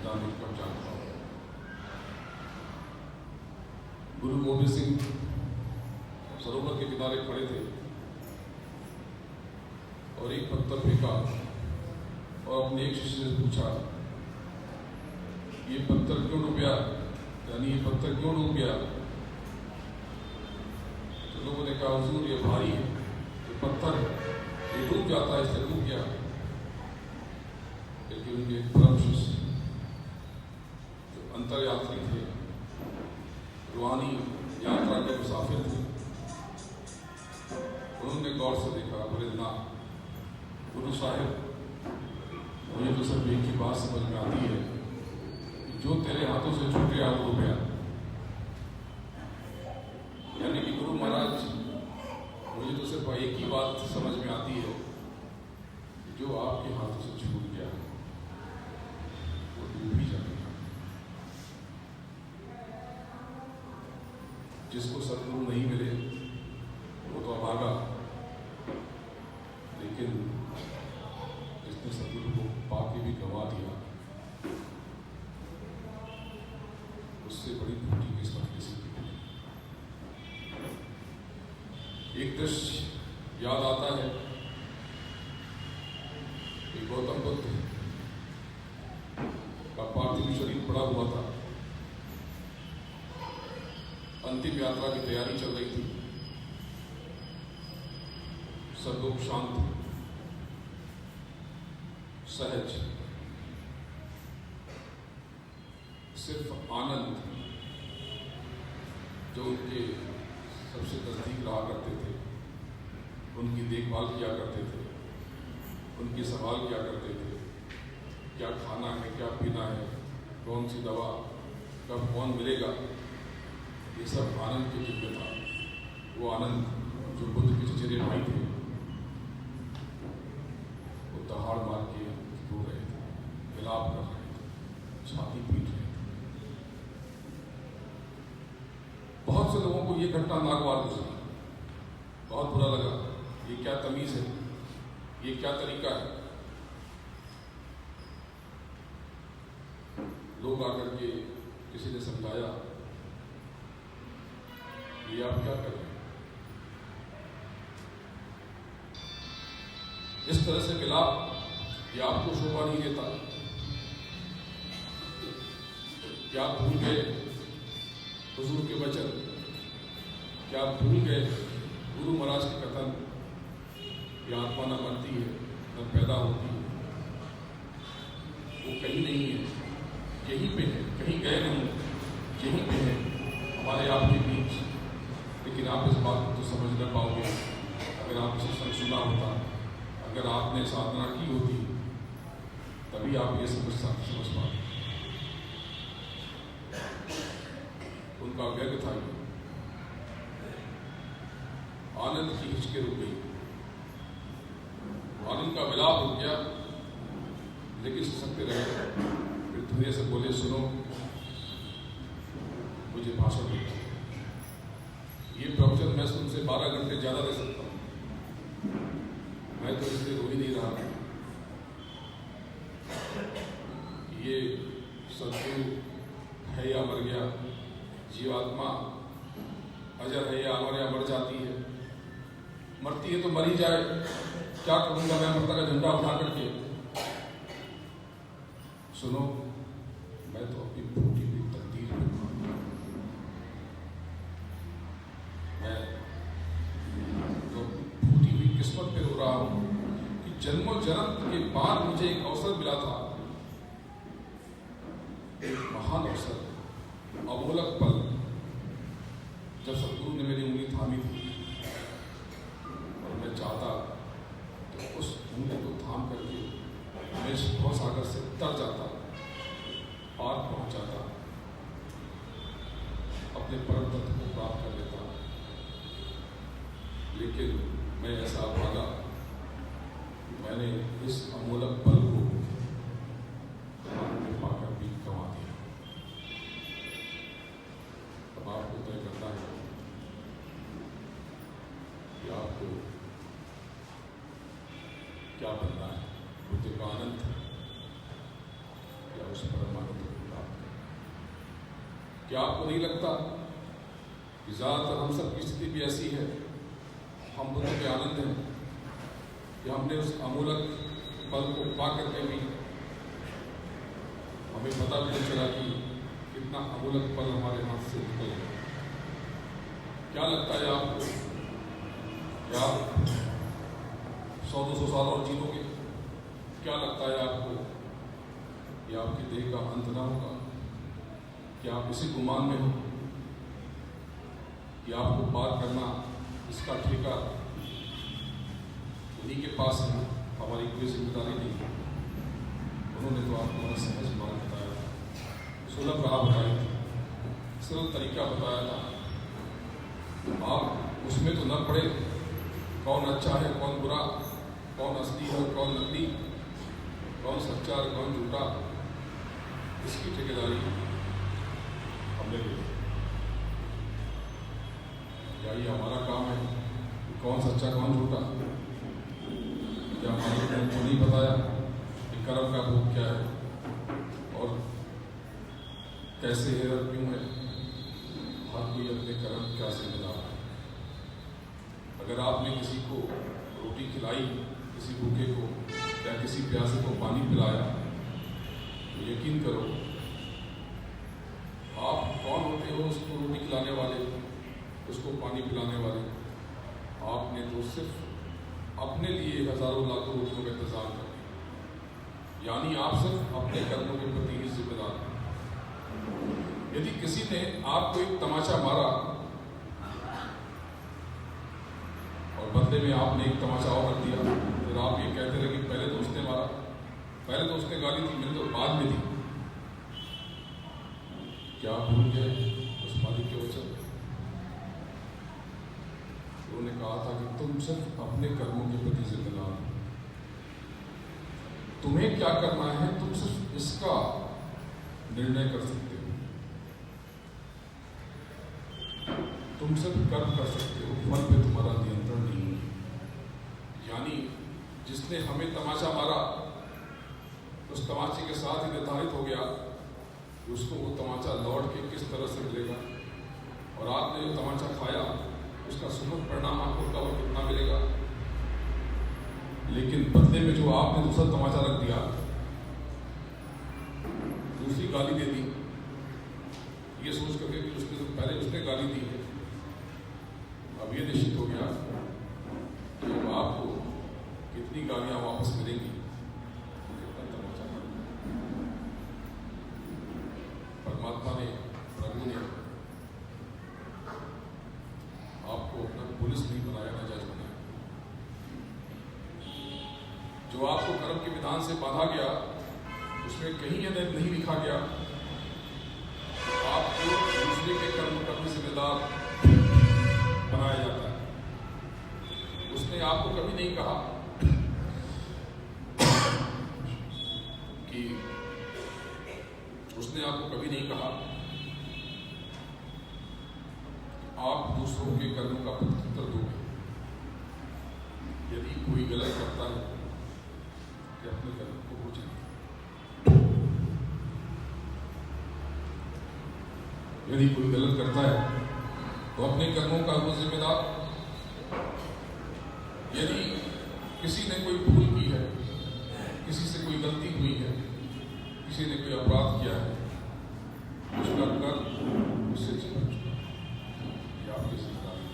जाने कब जाग पाओ। गुरु गोविंद सिंह सरोवर के किनारे खड़े थे और एक पत्थर फेंका और अपने एक शिष्य से पूछा, ये पत्थर क्यों डूब गया? यानी ये पत्थर क्यों डूब गया? तो लोगों ने कहा, हुजूर ये भारी है, ये पत्थर ये डूब जाता है, इससे डूब गया। लेकिन उनके परम शिष्य जो अंतर यात्री थे, रूहानी यात्रा के मुसाफिर थे, उन्होंने गौर से देखा। बोले ना गुरु साहिब, मुझे तो सिर्फ एक ही बात समझ में आती है कि जो तेरे हाथों से छूट गया वो डूब गया। यानी कि गुरु महाराज, मुझे तो सिर्फ एक ही बात ही है कि जो आपके हाथों से छूट गया वो डूब ही जाएगा। जिसको सदगुरु नहीं मिले वो तो अभागा, लेकिन जिसने सदगुरु को पाके भी गंवा दिया उससे बड़ी टूटी किस्मत किसी की नहीं। एक दृश्य याद आता है कि गौतम बुद्ध का पार्थिव शरीर पड़ा हुआ था, अंतिम यात्रा की तैयारी चल रही थी, सब लोग शांत थे, सहज, सिर्फ आनंद जो उनके सबसे नजदीक रहा करते थे, उनकी देखभाल किया करते थे, उनके सवाल किया करते थे, क्या खाना है, क्या पीना है, कौन सी दवा, कब कौन मिलेगा, ये सब आनंद के जिम्मे था। वो आनंद जो बुद्ध के चचेरे भाई थे वो दहाड़ मार के रो रहे थे, विलाप कर रहे थे, छाती पीट रहे थे। बहुत से लोगों को ये घटना नागवार गुजरी, बहुत बुरा लगा, ये क्या तमीज है, ये क्या तरीका है। लोग आकर के किसी ने समझाया ये आप क्या कर रहे हैं, इस तरह से विलाप ये आपको शोभा नहीं देता। क्या आप भूल गए हुजूर के वचन, क्या आप भूल गए गुरु महाराज के कथन कि आत्मा न मरती है न पैदा होती है, वो कहीं नहीं है, यहीं पे है, कहीं गए नहीं, यहीं पे है हमारे आपके बीच। लेकिन आप इस बात को तो समझ न पाओगे अगर आप सत्संग सुना होता, अगर आपने साधना की होती, तभी आप ये समझ पाते। उनका व्यंग था ये, आनंद की हिचके रुक गई, आनंद का विलाप रुक गया, लेकिन सत्य रहे। फिर धीरे से बोले, सुनो मुझे भाषण देता, ये प्रवचन मैं तुमसे 12 घंटे ज्यादा दे सकता हूं, मैं तो इसलिए रो ही नहीं रहा। ये सदगुरु है या मर गया, जीवात्मा अजर है या अमर या मर जाती है, मरती है तो मरी जाए, क्या करूंगा मैं मरता का झंडा उठा करके। सुनो, मैं तो अपनी फूटी हुई तकदीर में, मैं तो फूटी हुई किस्मत पे रो रहा हूं कि जन्मों जन्म के बाद मुझे एक अवसर मिला था, एक महान अवसर, अमोलक पल, जब सदगुरु ने मेरी उंगली थामी थी और मैं चाहता तो उस उंगली को थाम करके मैं इस भवसागर से उतर जाता, पार पहुंच जाता, अपने परम तत्व को प्राप्त कर लेता। लेकिन मैं ऐसा भागा, मैंने इस अमोलक पल को पाकर भी गंवा दिया। अब आपको तय करना है कि आपको क्या बनना है, बुद्ध का आनंद या उस परमानंद को प्राप्त करना। क्या आपको नहीं लगता कि ज्यादातर हम सब की स्थिति भी ऐसी है, हम बुद्ध के आनंद हैं कि हमने उस अमूलक पल को पा करके भी हमें पता भी नहीं चला कि कितना अमूलक पल हमारे हाथ से निकल गया। क्या लगता है आपको, क्या 100-200 साल और जीतोगे? क्या लगता है आपको कि आपकी देह का अंत ना होगा? क्या आप इसी गुमान में हो कि आपको पार करना, इसका ठेका उन्हीं के पास है, हमारी कोई जिम्मेदारी नहीं है? उन्होंने तो आपको बड़ा सहज मार्ग बताया था, सुलभ राह बताई थी, सरल तरीका बताया था। आप उसमें तो न पड़े, कौन अच्छा है कौन बुरा, कौन असली है और कौन नकली, कौन सच्चा और कौन झूठा, इसकी ठेकेदारी हमने ली। क्या ये हमारा काम है कि कौन सच्चा कौन झूठा? क्या हमारे को नहीं बताया कि कर्म का भोग क्या है और कैसे है और क्यों है? हर कोई अपने कर्म क्या से मिला है। अगर आपने किसी को रोटी खिलाई, किसी भूखे को या किसी प्यासे को पानी पिलाया, तो यकीन करो आप कौन होते हो उसको रोटी खिलाने वाले, उसको पानी पिलाने वाले? आपने तो सिर्फ अपने लिए हजारों लाखों रोटियों का इंतजार कर दिया, यानी आप सिर्फ अपने कर्मों के प्रति ही जिम्मेदार हैं। यदि किसी ने आपको एक तमाचा मारा और बदले में आपने एक तमाचा और रख दिया, फिर आप ये कहते रहे कि पहले तो उसने मारा, पहले तो उसने गाली दी, मैंने तो बाद में दी। क्या भूल गए उस मालिक के वचन? उन्होंने कहा था कि तुम सिर्फ अपने कर्मों के प्रति जिम्मेदार हो। तुम्हें क्या करना है तुम सिर्फ इसका निर्णय कर सकते हो। तुम सिर्फ कर्म कर सकते हो, फल पे तुम्हारा नियंत्रण नहीं है। यानी जिसने हमें तमाचा मारा, उस तमाचे के साथ ही निर्धारित हो गया कि उसको वो तमाचा लौट के किस तरह से मिलेगा, और आपने जो तमाचा खाया उसका सुखद परिणाम आपको कब और कितना मिलेगा। लेकिन बदले में जो आपने दूसरा तमाचा रख दिया, दूसरी गाली दे दी, ये सोच करके कि उसने तो पहले उसने गाली दी है, अब ये निश्चित हो गया कि अब आपको कितनी गालियां वापस मिलेंगी, कितना तमाचा। परमात्मा ने, प्रभु ने आपको अपना पुलिस नहीं बनाया, ना जज बनाया। जो आपको कर्म के विधान से बांधा गया, उसमें कहीं यह नहीं लिखा गया आपको दूसरे के कर्म का भी जिम्मेदार बनाया जाता है। उसने आपको कभी नहीं कहा कि उसने आपको कभी नहीं कहा आप दूसरों के कर्मों का प्रत्युत्तर दोगे। यदि कोई गलत करता है कि अपने कर्म को पूछे, यदि कोई गलत करता है तो अपने कर्मों का वो जिम्मेदार। यदि किसी ने कोई भूल की है, किसी से कोई गलती हुई है, किसी ने कोई अपराध किया है, उसका कर्म उससे छिपा चुका, ये आपकी जिम्मेदारी।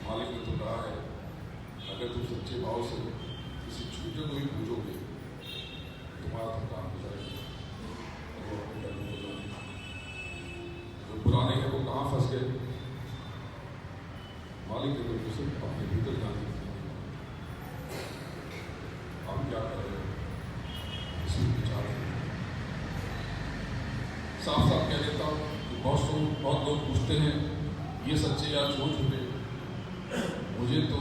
मालिक ने तो कहा है, अगर तुम सच्चे भाव से किसी छोटे को भी पूछोगे, तुम्हारा तो काम हो जाएगा। वो अपने कर्मों को जाने, जो पुराने हैं वो कहाँ फंस गए, मालिक ने तो सिर्फ अपने भीतर जाने। आप क्या कर रहे हो इसी विचार में? साफ साफ कह देता हूँ कि बहुत लोग पूछते हैं ये सच्चे या झूठे। मुझे तो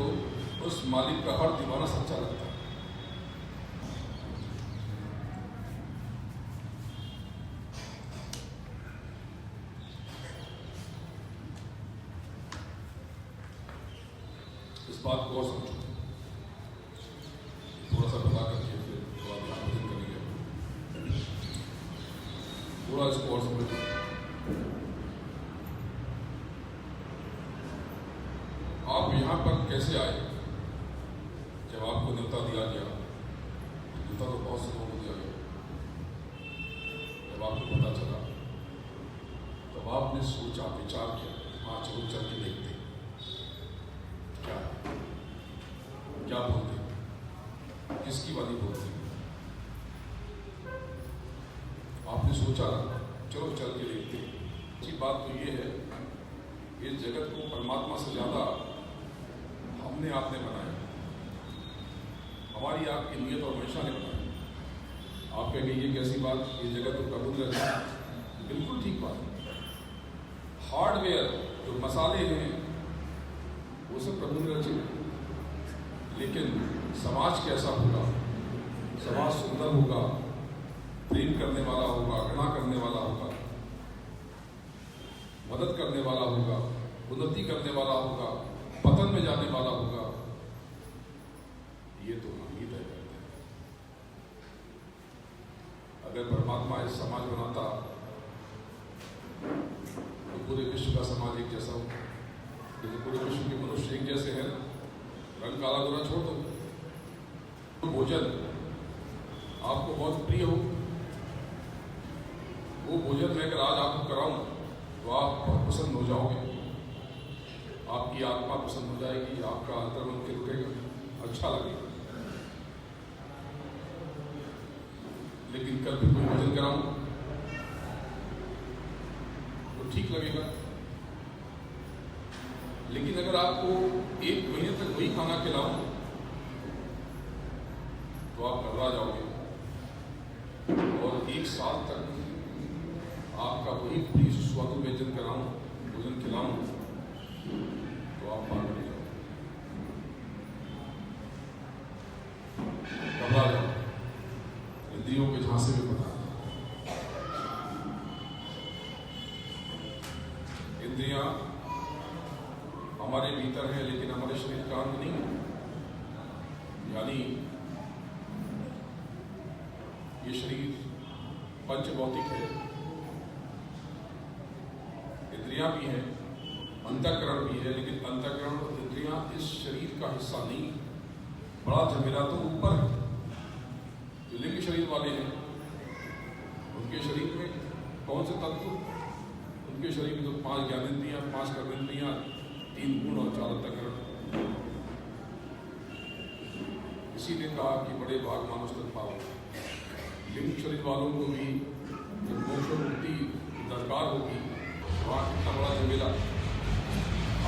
उस मालिक का हर दीवाना सच्चा लगता है। इस बात को और समझो, थोड़ा सा बता करके फिर थोड़ा ध्यान भजन करेंगे, थोड़ा इसको और समझो। आप यहाँ पर कैसे आए? जब आपको न्योता दिया गया, न्योता तो बहुत से लोगों को दिया गया, जब आपको पता चला तब आपने सोचा, विचार किया, हाँ चलो चल के देखते क्या बोलते, किसकी वाली बोलते। आपने सोचा चलो चल के देखते। अच्छी बात तो ये है, इस जगत को परमात्मा से ज्यादा हमने आपने बनाया, हमारी आपकी नियत और मंशा ने बनाया। आप कहेंगे ये कैसी बात, ये जगत तो प्रभु ने रचा। बिल्कुल ठीक बात है। हार्डवेयर जो मसाले हैं वो सब प्रभु ने रचे। लेकिन समाज कैसा होगा, समाज सुंदर होगा, प्रेम करने वाला होगा, घृणा करने वाला होगा, मदद करने वाला होगा, उन्नति करने वाला होगा, पतन में जाने वाला होगा, ये तो हम ही तय करते हैं। अगर परमात्मा इस समाज बनाता तो पूरे विश्व का समाज एक जैसा हो। क्योंकि पूरे विश्व के मनुष्य एक जैसे हैं, रंग काला गोरा छोड़ दो। तो भोजन आपको बहुत प्रिय हो, वो भोजन मैं अगर आज आपको कराऊं तो आप बहुत प्रसन्न हो जाओगे, आपकी आत्मा प्रसन्न हो जाएगी, आपका अंतर्मन के रुकेगा, अच्छा लगेगा। लेकिन कल भी कोई भोजन कराऊं तो ठीक लगेगा। लेकिन अगर आपको 1 महीने तक वही खाना खिलाऊं तो आप घबरा जाओगे, और 1 साल तक आपका वही प्रिय सुस्वादु व्यंजन कराऊं, भोजन खिलाऊं तो आप पागल हो जाओगे, घबरा जाओ, इंद्रियों के झांसे में पता। इंद्रियां हमारे भीतर है लेकिन हमारे शरीर का अंग नहीं है। यानी ये शरीर पंचभौतिक है, इंद्रियां भी हैं, अंतःकरण भी है, लेकिन अंतःकरण और इंद्रियां इस शरीर का हिस्सा नहीं। बड़ा झमेला तो ऊपर है। जो लिंग शरीर वाले हैं उनके शरीर में कौन से तत्व? उनके शरीर में तो 5 ज्ञानेंद्रियां, 5 कर्मेंद्रियां, 3 गुण और 4 अंतःकरण। इसी ने कहा कि बड़े भाग मानुष तक पाओ। लिंग शरीर वालों को भी जब मोक्ष मुक्ति दरकार होगी, वहाँ कितना बड़ा झमेला,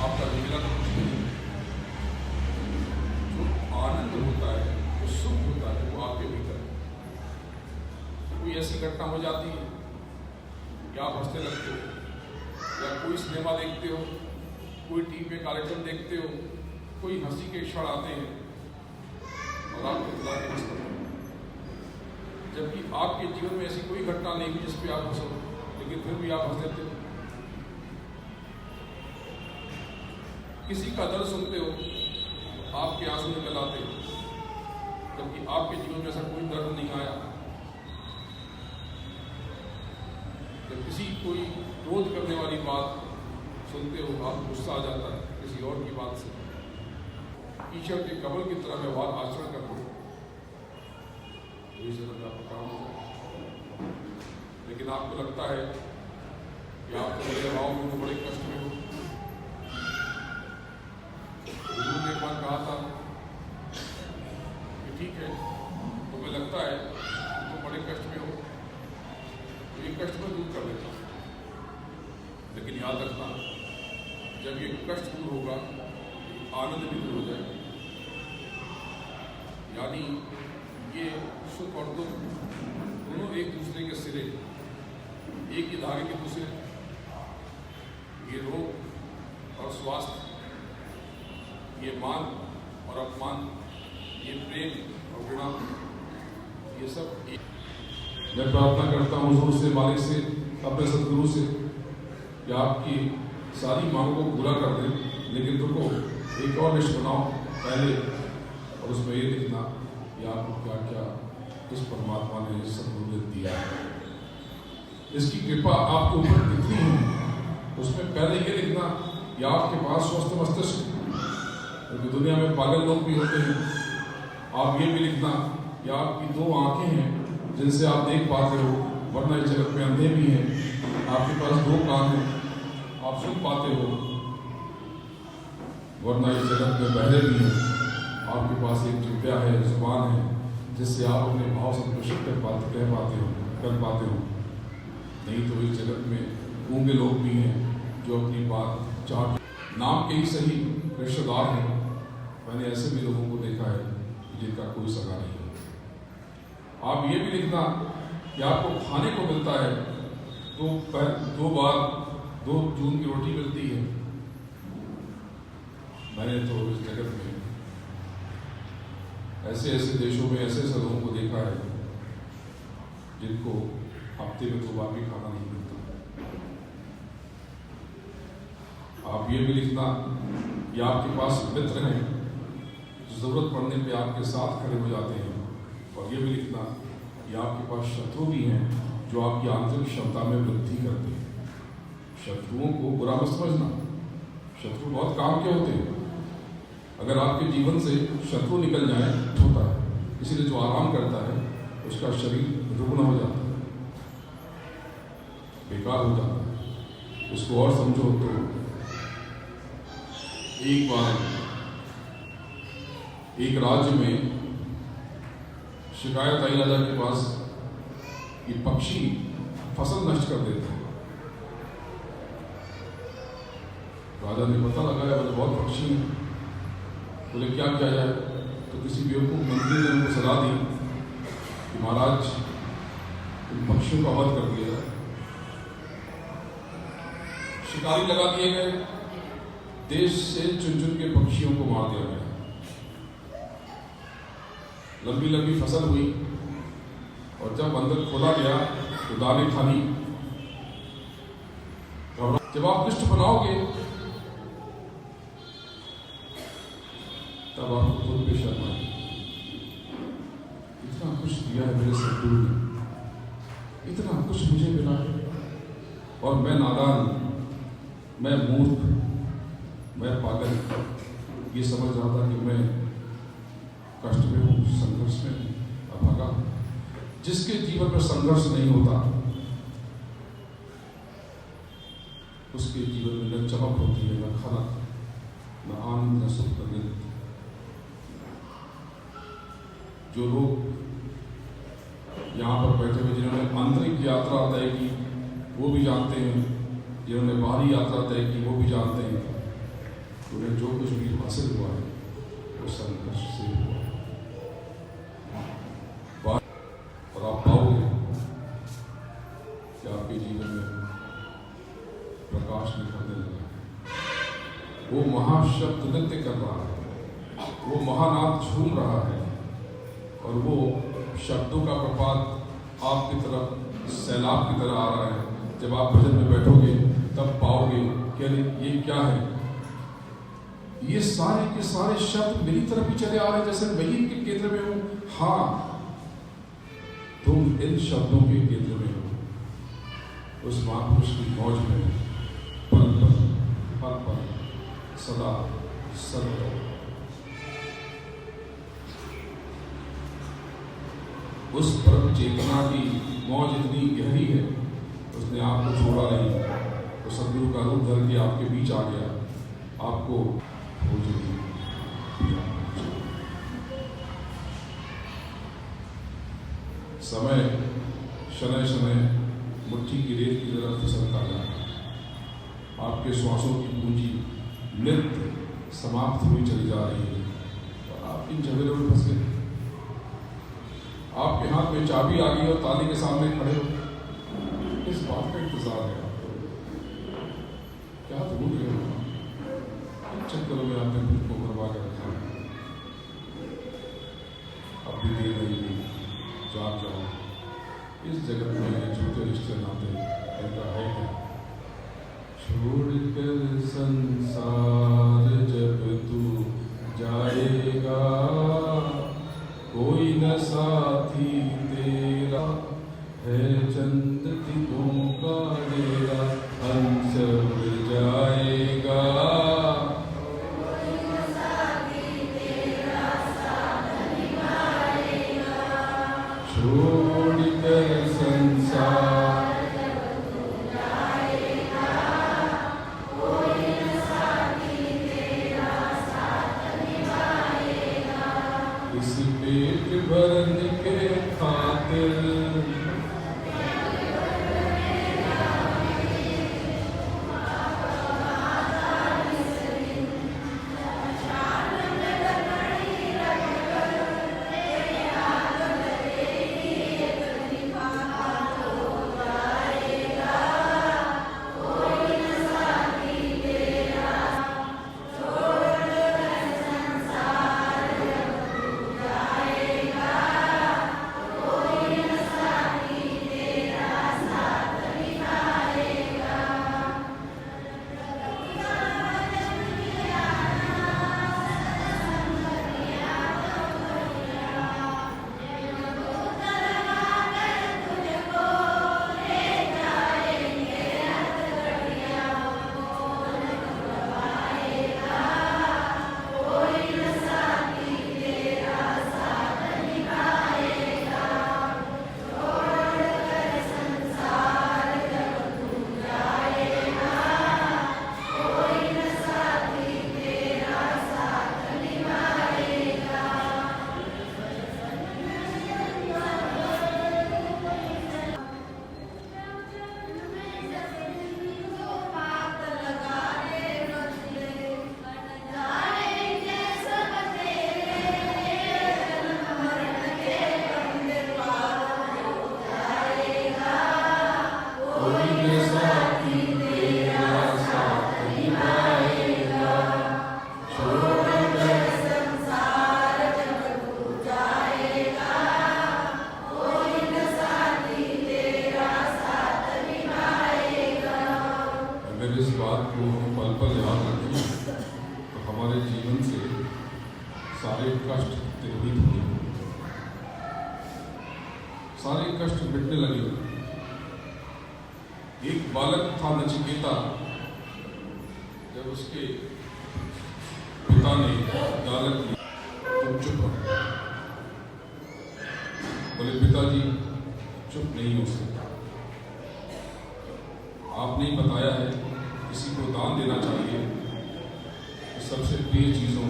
आपका झमेला तो कुछ नहीं। जो आनंद होता है, जो सुख होता है, वो आपके भीतर है। कोई ऐसी घटना हो जाती है कि आप हंसने लगते हो, या कोई सिनेमा देखते हो, कोई टीवी पे कार्यक्रम देखते हो, कोई हंसी के क्षण आते हैं और आप खिला के हंसते हो, जबकि आपके जीवन में ऐसी कोई घटना नहीं हुई जिस पे आप हंसो, लेकिन फिर भी आप हंस देते हो। किसी का दर्द सुनते हो तो आपके आंसू निकल आते हो, जबकि आपके जीवन में ऐसा कोई दर्द नहीं आया। जब किसी कोई क्रोध करने वाली बात सुनते हो, आपको गुस्सा आ जाता है किसी और की बात से। ईश्वर के कमल की तरह व्यवहार आचरण कर दो, आपका काम हो। लेकिन आपको लगता है कि आप तो बड़े भाव में, बड़े कष्ट में हो। गुरु ने एक बार कहा था कि ठीक है, तुम्हें लगता है कि तुम बड़े कष्ट में हो, तो ये कष्ट में दूर कर देता हूं, लेकिन याद रखना, जब ये कष्ट दूर होगा आनंद भी दूर हो जाएगा। यानी ये सुख और दुख दोनों एक दूसरे के सिरे, एक ही धागे के दूसरे। ये रोग और स्वास्थ्य, ये मान और अपमान, ये प्रेम और घृणा, ये सब एक। मैं प्रार्थना करता हूँ हुजूर से, मालिक से, अपने सदगुरु से कि आपकी सारी मांगों को पूरा कर दें। लेकिन तुमको एक और लिस्ट बनाओ पहले, और उसमें ये लिखना कि आपको क्या क्या इस परमात्मा ने सदगुरु दिया है, इसकी कृपा आपके ऊपर कितनी है। उसमें पहले ये लिखना कि आपके पास स्वस्थ मस्तिष्क, क्योंकि दुनिया में पागल लोग भी होते हैं। आप ये भी लिखना कि आपकी 2 आंखें हैं जिनसे आप देख पाते हो, वरना इस जगत में अंधे भी हैं। आपके पास 2 कान हैं, आप सुन पाते हो, वरना इस जगत में बहरे भी हैं। आपके पास एक जिह्वा है, जुबान है, जिससे आप अपने भाव से प्रदर्शित कर पाते हो। नहीं तो इस जगत में गूंगे लोग भी हैं जो अपनी बात चाह नाम के ही सही रिश्तेदार हैं। मैंने ऐसे भी लोगों को देखा है जिनका कोई सगा नहीं है। आप ये भी लिखना कि आपको खाने को मिलता है, 2 बार 2 जून की रोटी मिलती है। मैंने तो इस जगत में ऐसे ऐसे देशों में ऐसे ऐसे लोगों को देखा है जिनको हफ्ते में 2 बार भी खाना नहीं मिलता। आप ये भी लिखना कि आपके पास मित्र हैं जो जरूरत पड़ने पे आपके साथ खड़े हो जाते हैं, और ये भी लिखना कि आपके पास शत्रु भी हैं जो आपकी आंतरिक क्षमता में वृद्धि करते हैं। शत्रुओं को बुरा मत समझना, शत्रु बहुत काम के होते हैं। अगर आपके जीवन से शत्रु निकल जाए होता है, इसीलिए जो आराम करता है उसका शरीर रुग्ण हो जाता है, बेकार हो जाता है। उसको और समझो तो एक बार एक राज्य में शिकायत आई राजा के पास कि पक्षी फसल नष्ट कर देते हैं। राजा ने पता लगाया, बोले बहुत पक्षी हैं। बोले क्या किया जाए? तो किसी बेवकूफ मंत्री ने उनको सलाह दी कि महाराज इन पक्षियों का वध कर दिया जाए। शिकारी लगा दिए गए, देश से चुन चुन के पक्षियों को मार दिया गया। लंबी लंबी फसल हुई, और जब अंदर खोला गया तो दाने खाली। जब आप लिस्ट बनाओगे तब आपको खुद पे शर्म आए, इतना कुछ दिया है मेरे सतगुरु ने, इतना कुछ मुझे मिला है, और मैं नादान, मैं मूर्ख, मैं पागल ये समझ रहा था कि मैं कष्ट में हूँ, संघर्ष में हूँ, अभागा। जिसके जीवन में संघर्ष नहीं होता उसके जीवन में न चमक होती है, न खनक, न आनंद, न सुख, न नृत्य। जो लोग यहाँ पर बैठे हुए जिन्होंने आंतरिक यात्रा तय की वो भी जानते हैं, जिन्होंने बाहरी यात्रा तय की वो भी जानते हैं, उन्हें जो कुछ भी हासिल हुआ है वो संघर्ष से हुआ है। और आप पाओगे कि आपके जीवन में प्रकाश निकलने लगा, वो महाशब्द नृत्य कर रहा है, वो महानाद झूम रहा है, और वो शब्दों का प्रपात आपकी तरफ सैलाब की तरह आ रहा है। जब आप भजन में बैठोगे तब पाओगे कि ये क्या है, ये सारे के सारे शब्द मेरी तरफ ही चले आ रहे हैं, जैसे मैं ही इनके केंद्र में हूं। हाँ, तुम इन शब्दों के केंद्र में हो, उस महापुरुष की मौज में पल पल पल पल सदा सदा। उस परम चेतना की मौज इतनी गहरी है, उसने आपको छोड़ा नहीं, तो सदगुरु का रूप धर के आपके बीच आ गया, आपको भोजन दिया। समय शनय शनय मुट्ठी की रेत की तरफ फिसलता जाए, आपके श्वासों की पूंजी नित्य समाप्त हुई चली जा रही है, और आप इन झमेलों में फंस गए। आपके हाथ में चाबी आ गई और ताले के सामने खड़े हो, इस बात का इंतजार है आपको, क्या भूल गए हो? इन चक्करों में आपने खुद को करवा कर रखा है। अब भी देर नहीं हुई, जाग जाओ। इस जगत में ये झूठे रिश्ते नाते ऐसा है क्या? छोड़कर संसार जब तू जाएगा, कोई न साथी तेरा है, चंद दिनों का डेरा, हंस उड़ जाएगा। छोड़कर संसार इस पेट भरने के खातिर, तिरोहित हुई। सारे कष्ट मिटने लगे। एक बालक था नचिकेता, जब उसके पिता ने गालक ली तो चुप रहा। बोले पिताजी चुप नहीं हो सकता, आपने ही बताया है किसी को दान देना चाहिए, सबसे प्रिय चीजों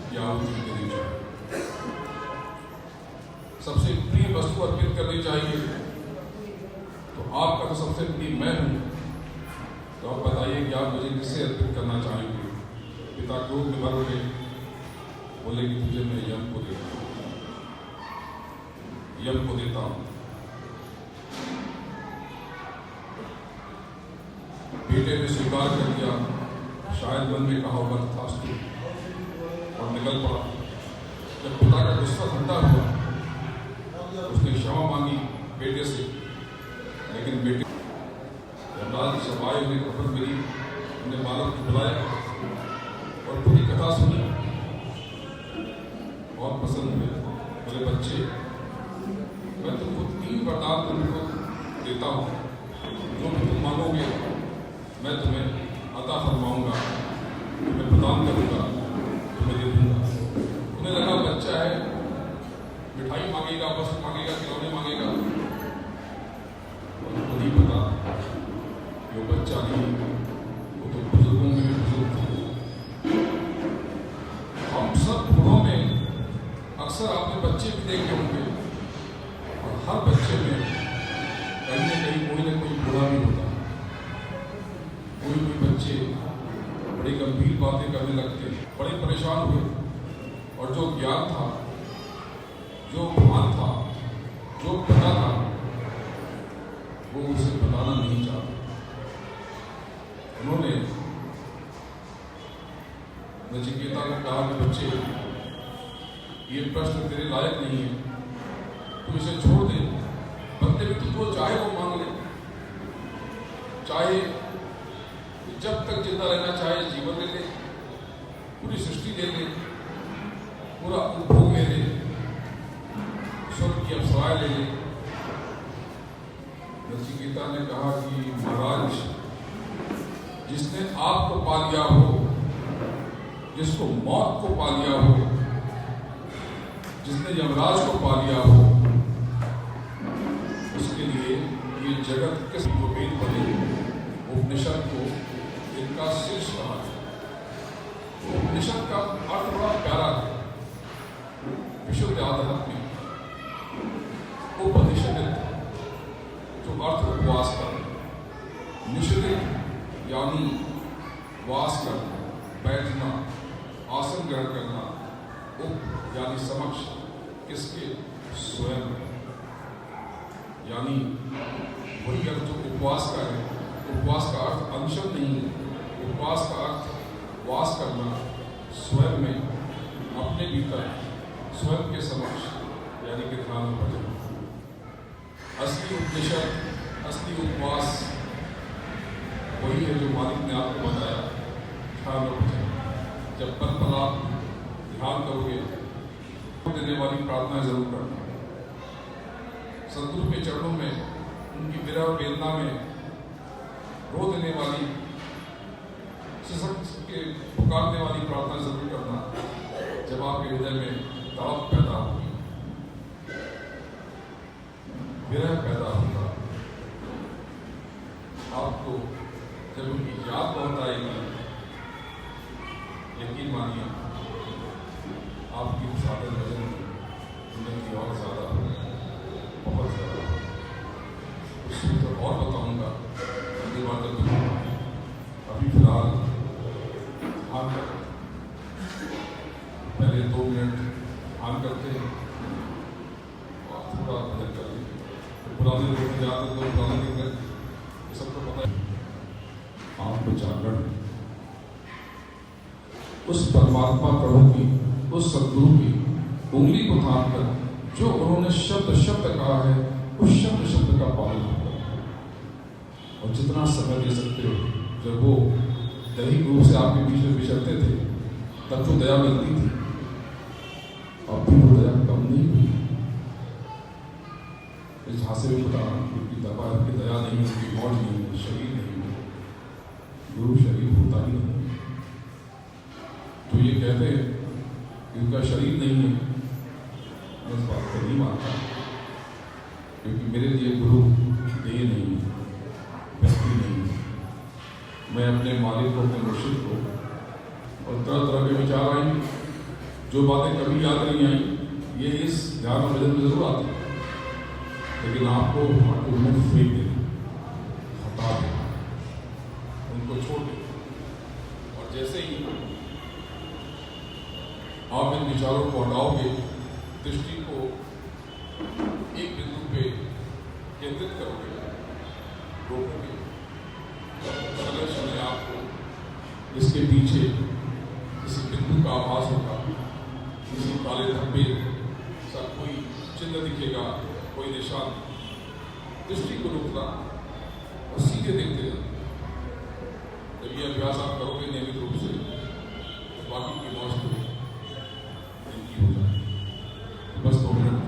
की आहुति देनी चाहिए, सबसे प्रिय वस्तु अर्पित करनी चाहिए। तो आपका तो सबसे प्रिय मैं हूं, तो आप बताइए कि आप मुझे किससे अर्पित करना चाहेंगे। पिता क्रोध में भर उठे, बोले कि तुझे मैं यम को देता हूं, यम को देता हूं। बेटे ने स्वीकार कर दिया, शायद मन में कहा होगा तथास्तु, और निकल पड़ा। जब पिता का गुस्सा ठंडा हुआ, उसने क्षमा मांगी बेटे से, लेकिन बेटे यमराज जब आए, उन्हें खबर मिली, उन्हें बालक को बुलाया और पूरी कथा सुनी। बहुत पसंद हुए। बोले बच्चे, मैं तुमको 3 वरदान तुमको देता हूँ, जो भी तुम मांगोगे मैं तुम्हें अता फरमाऊंगा, तुम्हें प्रदान करूंगा, तुम्हें दे दूंगा। उन्हें लगा बच्चा है, मिठाई मांगेगा, वस्त्र मांगेगा, खिलौने मांगेगा, उनको नहीं पता कि वो बच्चा नहीं, वो तो बुजुर्गों में भी बुजुर्ग थे। हम सब बूढ़ों में अक्सर आपने बच्चे भी देखे होंगे, और हर बच्चे में कहीं न कहीं कोई न कोई बूढ़ा भी होता है। कोई बच्चे बड़ी गंभीर बातें करने लगते, बड़े परेशान हुए, और जो ज्ञान था, जो भान था, जो पता था, वो उसे बताना नहीं चाहता। उन्होंने नचिकेता को कहा कि बच्चे, ये प्रश्न तेरे लायक नहीं है, तू इसे छोड़ दे। बंदे में तू जो चाहे वो मांग ले, चाहे जब तक जिंदा रहना चाहे जीवन ले ले, पूरी सृष्टि ले ले, पूरा उपभोग ले ले, स्वर्ग की अप्सराएं ले ले। नचिकेता ने कहा कि महाराज, जिसने आपको पा लिया हो, जिसको मौत को पा लिया हो, जिसने यमराज को पा लिया हो, उसके लिए ये जगत किस जो वेद पढ़े, उपनिषद को इनका शीर्ष कहा है। उपनिषद का अर्थ बड़ा प्यारा है, विशुद्ध आध्यात्मिक। उपनिषद जो अर्थ उपवास करना, निषेधित यानी वास करना, बैठना, आसन ग्रहण करना, उप यानी समक्ष, किसके? स्वयं, यानी वही अर्थ जो उपवास का है। उपवास का अर्थ अनशन नहीं है, उपवास का अर्थ वास करना स्वयं में, अपने भीतर, स्वयं के समक्ष, यानी कि ध्यान में भजन। असली उपनिषद, असली उपवास वही है जो मालिक ने आपको बताया, ध्यान में भजन। जब पल पल आप ध्यान करोगे, देने वाली प्रार्थना जरूर करना। सदगुरु के चरणों में, उनकी विरह वेदना में रो देने वाली, सिसक के पुकारने वाली प्रार्थना जरूर करना। जब आपके हृदय में तड़प पैदा होगी, विरह पैदा होगा, आपको जब उनकी याद बहुत आएगी, यकीन मानिए आपकी साधन भजन उन्नति और ज्यादा होगी, बहुत ज्यादा। उसमें तो और बताऊंगा अगली बार जब अभी फिलहाल ध्यान कर, पहले 2 मिनट ध्यान करते हैं और थोड़ा भजन कर लेंगे। तो पुराने लोग जाते तो पुराने दिन में सबको पता है। आपको जागरण उस परमात्मा प्रभु की, उस सदगुरु की उंगली को थाम कर जो उन्होंने शब्द शब्द कहा है, उस शब्द शब्द का पालन करो। और जितना समय दे सकते हो, जब वो दैहिक रूप से आपके बीच में विचरते थे, तब जो दया मिलती थी, बंद नहीं हुई। इस झांसे में पता उनकी दबा की दया नहीं, उनकी मौज नहीं, शरीर नहीं, गुरु शरीर होता ही नहीं। तो ये कहते हैं कि उनका शरीर नहीं है, मैं इस बात को नहीं मानता, क्योंकि मेरे लिए गुरु देह नहीं, व्यक्ति नहीं। मैं अपने मालिक को, अपने मुर्शिद को, और तरह तरह के विचार आएंगे, जो बातें कभी याद नहीं आई, ये इस ध्यान और भजन में जरूर आती है, लेकिन आपको उन्हें फेंक देना, हटा देना, उनको छोड़ देना। और जैसे ही आप इन विचारों को हटाओगे, दृष्टि को एक बिंदु पे केंद्रित करोगे, रोकोगे, समय समय आपको इसके पीछे किसी बिंदु का आभास होगा, किसी काले धब्बे सा कोई चिन्ह दिखेगा, कोई निशान। दृष्टि को रोकना और सीधे देखते रहना। जब ये अभ्यास आप करोगे नियमित रूप से, तो बाकी की मौज को इनकी हो जाएगी। बस 2 मिनट।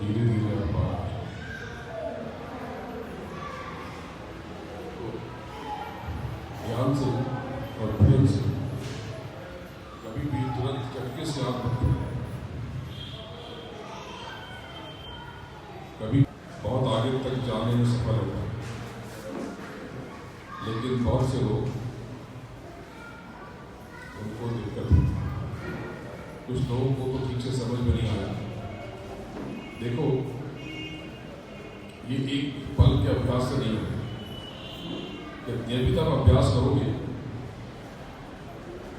धीरे धीरे आप तो ध्यान से और प्रेम से, कभी भी तुरंत झटके से आप कभी बहुत आगे तक जाने में सफल होगा, लेकिन बहुत से लोग उनको दिक्कत होती है। कुछ लोगों को तो ठीक से समझ में नहीं आया, देखो, ये एक पल के अभ्यास से नहीं है। जब नियमित आप अभ्यास करोगे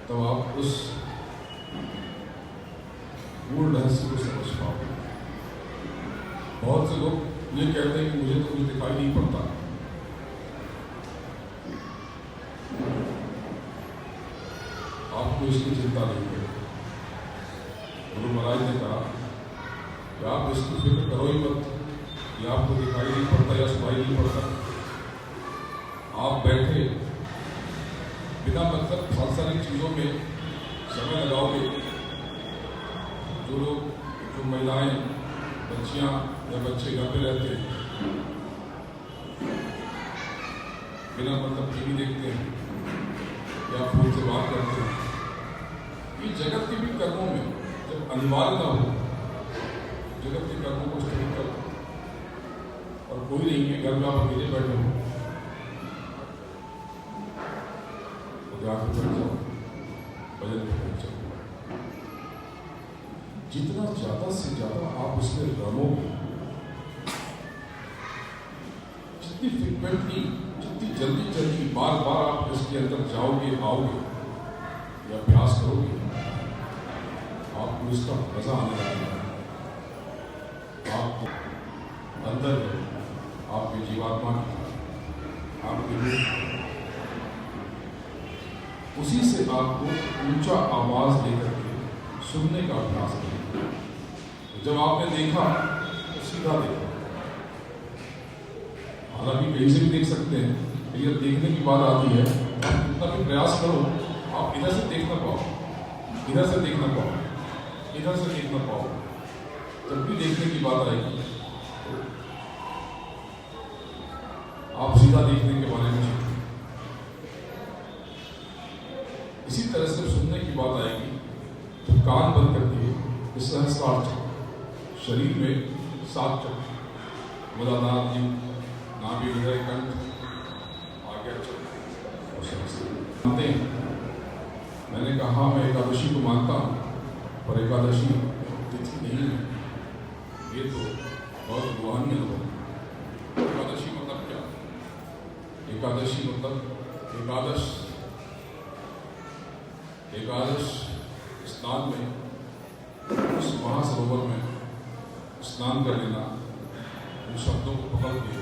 तब आप उस मूल रहस्य को समझ पाओगे। बहुत से लोग ये कहते हैं कि मुझे तो कुछ दिखाई नहीं पड़ता। आपको इसकी चिंता नहीं है। गुरु महाराज ने कहा कि आप इसकी फिक्र करो ही मत कि आपको दिखाई नहीं पड़ता या सुनाई नहीं पड़ता। आप बैठे बिना मतलब बहुत सारी चीज़ों में समय लगाओगे। जो महिलाएं, बच्चियां या बच्चे घर पे रहते हैं, बिना मतलब टीवी देखते हैं या फोन से बात करते हैं, ये जगत के भी कर्मों में जब अनिवार्य ना हो, जगत के कर्मों को स्थगित कर दो। और कोई नहीं है, घर में आप अकेले बैठे हो तो जाकर बैठ जाओ, भजन में बैठ जाओ। जितना ज्यादा से ज्यादा आप उसमें रमोगे, जितनी फ्रिक्वेंटली, जितनी जल्दी जल्दी बार बार आप इसके अंदर जाओगे, आओगे या अभ्यास करोगे, आपको इसका मजा आने लगेगा। आपको अंदर है, आपके जीवात्मा की, आपके रूप, उसी से आपको ऊंचा आवाज लेकर के सुनने का अभ्यास करें। जब आपने देखा तो सीधा देखा। हालांकि कहीं से भी देख सकते हैं, लेकिन देखने की बात आती है, आप कितना भी प्रयास करो, आप इधर से देख ना पाओ, इधर से देख ना पाओ, इधर से देख ना पाओ। जब भी देखने की बात आएगी आप सीधा देखने के बारे में सीखें। इसी तरह से सुनने की बात आएगी तो कान बंद करके सहस्त्रार चक्र, शरीर में 7 चक्र, मूलाधार, नाभि, हृदय, कंठ, आज्ञा चक्र और सहस्त्र मानते हैं। मैंने कहा मैं एकादशी को मानता हूँ, पर एकादशी तिथि नहीं है। ये तो बहुत रूहानी अनुभव। एकादशी मतलब क्या? एकादशी मतलब एकादश स्नान में, उस महासरोवर में स्नान कर लेना, उन शब्दों को पकड़ के,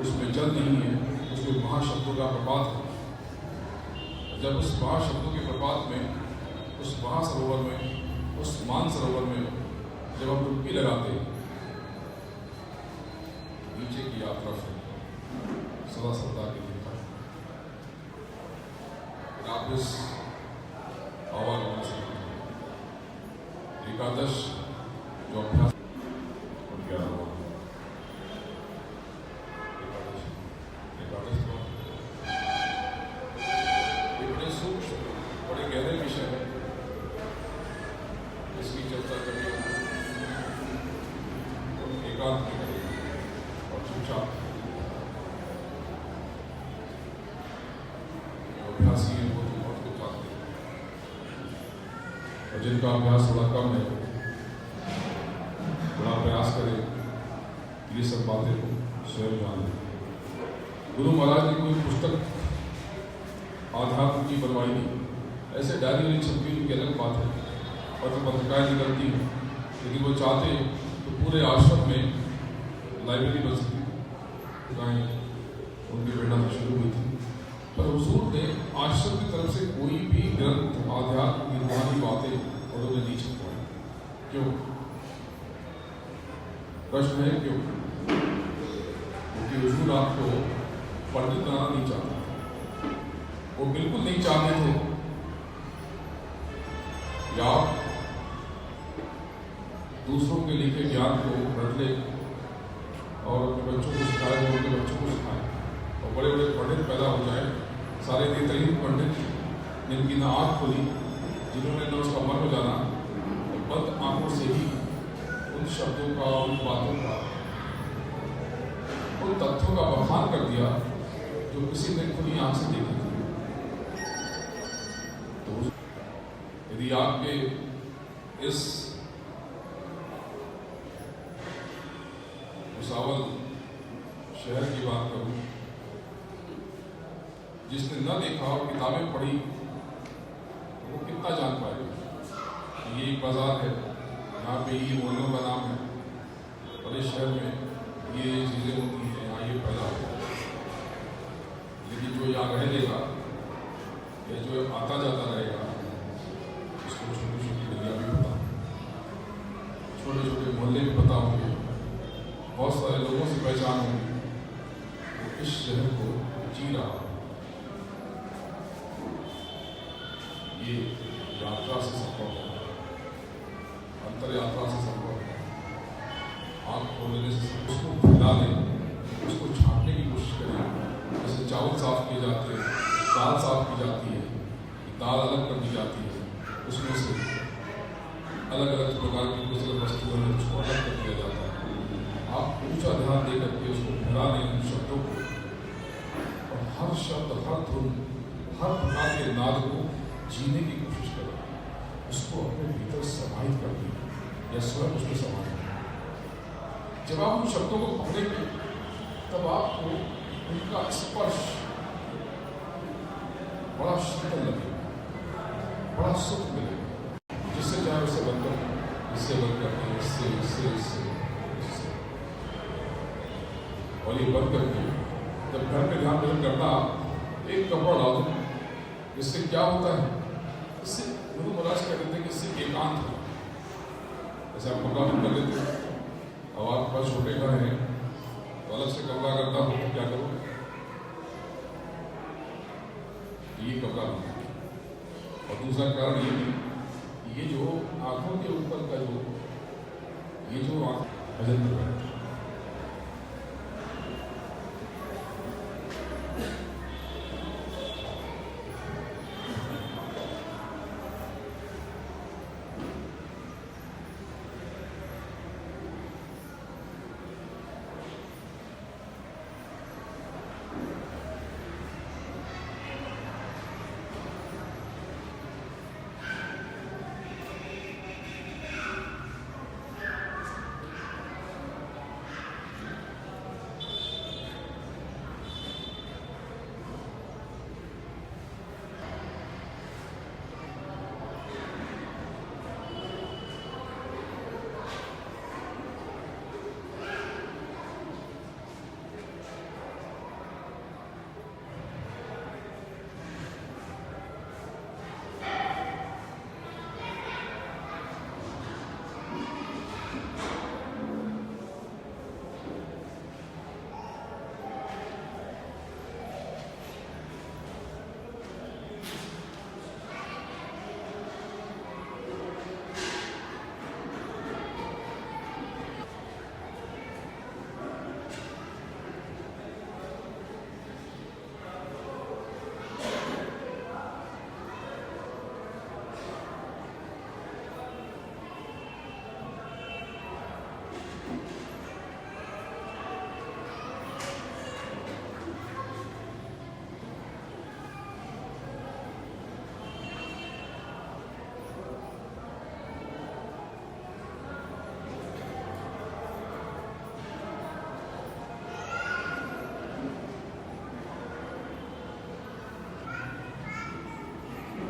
उसमें जल नहीं है, उसमें महाशब्दों का प्रपात है। जब उस महाशब्दों के प्रपात में, उस महासरोवर में, उस मानसरोवर में जब हम डुबकी लगाते हैं, नीचे की यात्रा से सदा सदा की दिखा वापिस आवागमन से एकादश जो अभ्यास और 11 हुआ एकादश बड़े सूक्ष्म, बड़े गहरे विषय है, इसकी चर्चा करिए एकांत में करिए और चुपचाप। अभ्यासी है वो तो बहुत कुछ जानते हैं, और जिनका अभ्यास थोड़ा कम है, थोड़ा प्रयास करें ये सब बातें को स्वयं जान लें। गुरु महाराज ने कोई पुस्तक आध्यात्म की बनवाई नहीं, ऐसे डायरी वाली छपी उनकी अलग बात है, पत्रिकाएं निकलती हैं, लेकिन वो चाहते तो पूरे आश्रम में लाइब्रेरी बन सकती। उनकी प्रेरणा से शुरू हुई थी, पर हुजूर ने आश्रम की तरफ से कोई भी ग्रंथ, आध्यात्म की रूहानी बातें उन्होंने नहीं छपवाई। क्यों? प्रश्न है क्यों? क्योंकि हुजूर आपको पंडित बनाना नहीं चाहते, वो बिल्कुल नहीं चाहते थे कि आप दूसरों के लिखे ज्ञान को रट ले और अपने बच्चों को सिखाए, वो उनके बच्चों को सिखाए और बड़े बड़े पंडित पैदा हो जाए। सारे नेत्रहीन पंडित जिनकी ना आँख खुली, जिन्होंने न उसका मन हो जाना, बंद आंखों से ही उन शब्दों का, उन बातों का, उन तथ्यों का बखान कर दिया जो किसी ने खुली आंख से देखी थी। तो यदि आपके इस भुसावल शहर की बात करूं, जिसने न देखा और किताबें पढ़ी वो कितना जान पाएगा। ये एक बाजार है, यहाँ पे ये मोहल्लों का नाम है और इस शहर में ये चीज़ें होती हैं, यहाँ ये पैदा होता है। लेकिन जो यहाँ रह लेगा या जो आता जाता रहेगा उसको छोटी छोटी गलियाँ भी पता, छोटे छोटे मोहल्ले भी पता होंगे, बहुत सारे लोगों से पहचान होगी। तो इस शहर को जी रहा, ये यात्रा से संभव है, अंतर यात्रा से संभव है। आँख खोलने से उसको फैला लें, उसको छांटने की कोशिश करें। जैसे चावल साफ किए जाते हैं, दाल साफ की जाती है, दाल अलग कर दी जाती है, उसमें से अलग अलग प्रकार की कुछ वस्तुएं हैं उसको अलग कर दिया जाता है। आप ऊंचा ध्यान दे करके उसको फैला लें उन शब्दों को, और हर शब्द, हर धुन, हर प्रकार के नाद को जीने की कोशिश करें। उसको अपने भीतर समाहित कर दें या स्वयं उसमें समाहित करें। जब आप उन शब्दों को पकड़ेंगे तब आपको उनका स्पर्श बड़ा शीतल लगेगा, बड़ा सुख मिलेगा, जिससे चाहे उससे बनकर, इससे बनकर, इससे इससे इससे इससे, और ये बंद करके जब घर में ध्यान भजन करना, एक कपड़ा डाल दो। इससे क्या होता है? इससे गुरु महाराज कहते थे कि इससे एकांत है। जैसे आप कमरा बंद कर लेते हैं, अब आपके पास छोटे घर हैं तो अलग से कमरा करना हो तो क्या करो, ये कमरा बंद। और दूसरा कारण ये भी, ये जो आंखों के ऊपर का जो आंख भजन कर रहा है,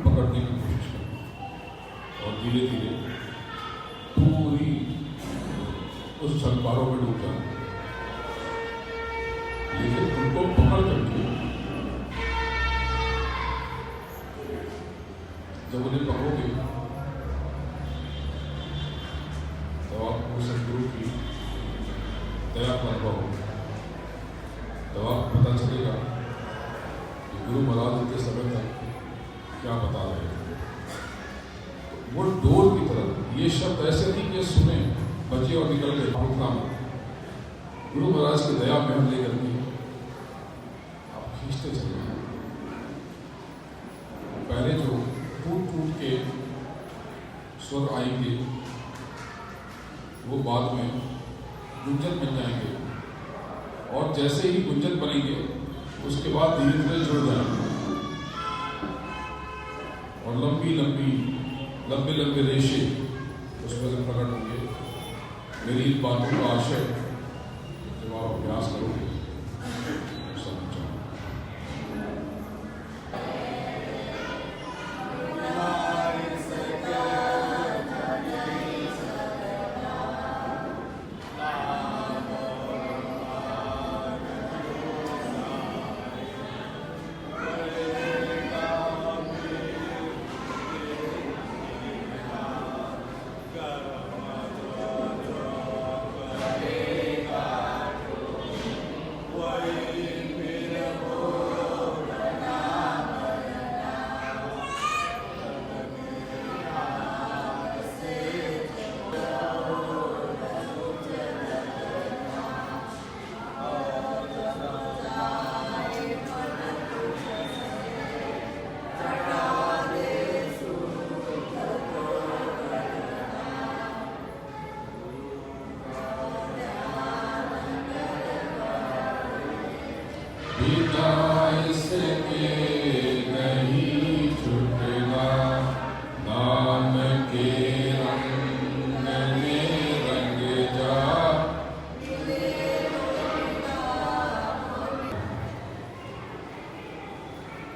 पकड़ने की कोशिश करें और धीरे धीरे पूरी उस छलकारों में डूब जाए। लेकिन उनको पकड़ करके, जब उन्हें पकड़ोगे तो आपको सदगुरु की दया का अनुभव होगा। तब आपको पता चलेगा कि गुरु महाराज के समय तक क्या बता रहे हैं। वो डोर की तरह, ये शब्द ऐसे नहीं कि सुने बचे और निकल गए, उठना मत। गुरु महाराज की दया में हम लेकर के आप खींचते चले। पहले जो टूट टूट के स्वर आएंगे वो बाद में गुंजन बन जाएंगे, और जैसे ही गुंजन बनेंगे उसके बाद धीरे धीरे जुड़ जाएंगे, और लंबी लंबी लंबे लंबे रेशे उसमें से प्रकट होंगे। मेरी इन बातों का आशय प्रयास करोगे समझ जाओ।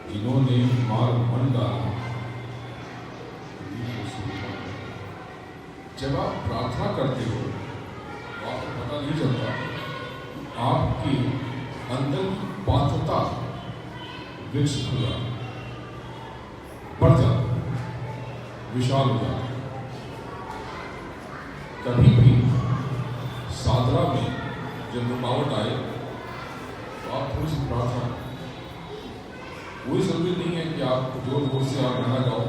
जिन्होंने मार्ग मन डाला, जब आप प्रार्थना करते हो तो आपको पता नहीं चलता आपकी अंदर की पात्रता विकसित हो जाती, बढ़ जाती, विशाल हो जाती। कभी भी साधना में जब रुकावट आए तो आप थोड़ी सी प्रार्थना, कोई जरूरी नहीं है कि आप जोर जोर से आप गाना गाओ।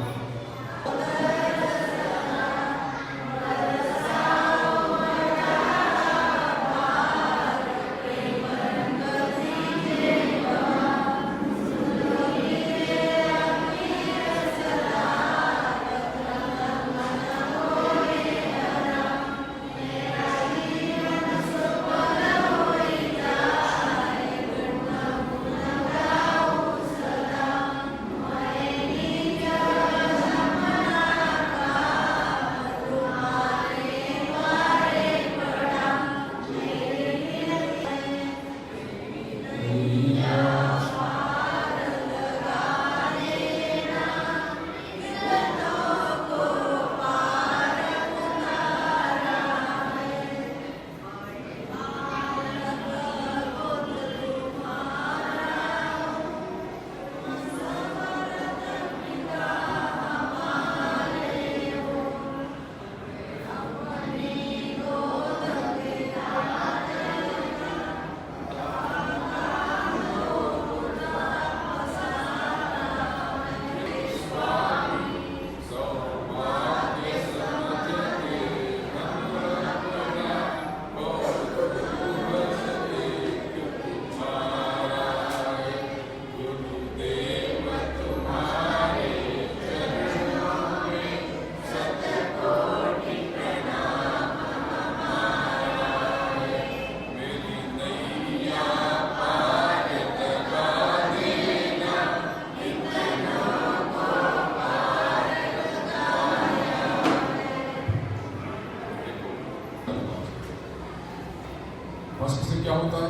बस इससे क्या होता है,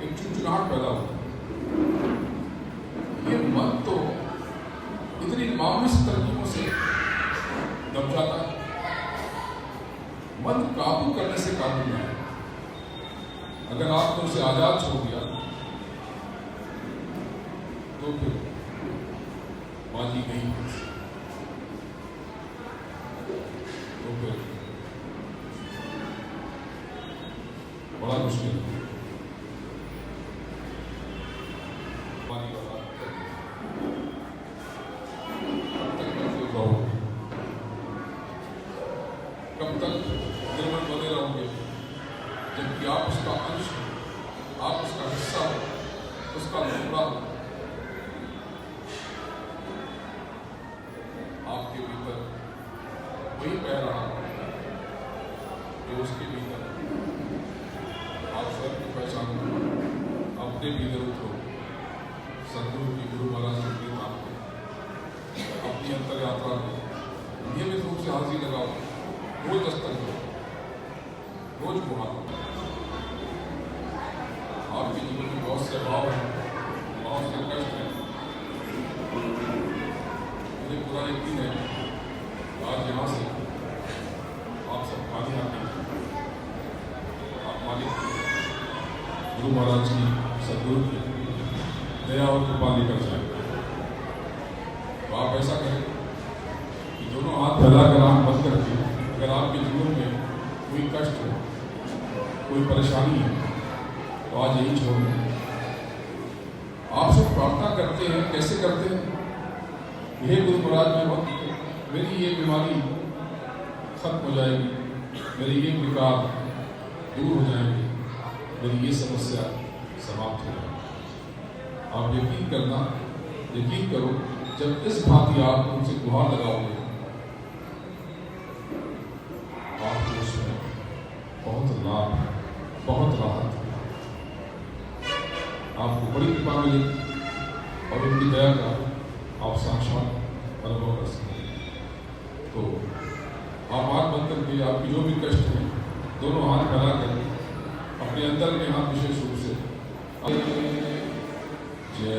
एक चुनचुनाहट पैदा होता है। ये मन तो इतनी मामूली सी तरकीबों से दब जाता है। मन काबू करने से काबू में है। अगर आपने उसे आजाद छोड़ दिया तो फिर बाजी नहीं, तो फिर बड़ा मुश्किल है। कब तक निर्मल बने रहोगे जबकि आप उसका अंश हो, आप उसका हिस्सा हो, उसका टुकड़ा हो। आपके भीतर वही बह रहा जो उसके भीतर। आप स्वयं की पहचान करो, अपने भीतर उतरो, सदगुरु की गुरु महाराज की आपको अपनी अंतर यात्रा को नियमित रूप से हाजिरी लगाओ, रोज दस्तक दो, रोज बुहार। आपके जीवन में बहुत से अभाव हैं, बहुत से कष्ट हैं। मुझे पूरा यकीन है आज यहाँ से आप सब खाली हाथ नहीं, आप मालिक गुरु महाराज की सद्गुरु की दया और कृपा लेकर जाए। तो आप ऐसा करें कि दोनों हाथ फैलाकर आंख बंद करके, अगर आपके जीवन में कोई कष्ट हो, कोई परेशानी है, तो आज यही छोड़ दें। आप सब प्रार्थना करते हैं, कैसे करते हैं? हे गुरु महाराज, मेरी ये बीमारी खत्म हो जाएगी, मेरी ये विकार दूर हो जाएंगे, मेरी ये समस्या समाप्त हो जाएगी। आप यकीन करना, यकीन करो, जब इस भांति आप उनसे गुहार लगाओगे, आपको उसमें बहुत लाभ, बहुत राहत, आपको बड़ी कृपा मिलेगी और उनकी दया का आप साक्षात अनुभव कर सकते हैं। तो आप हाथ बंद करके आपकी जो भी कष्ट है, दोनों हाथ फैला कर अपने अंदर के हाथ विशेष रूप से जय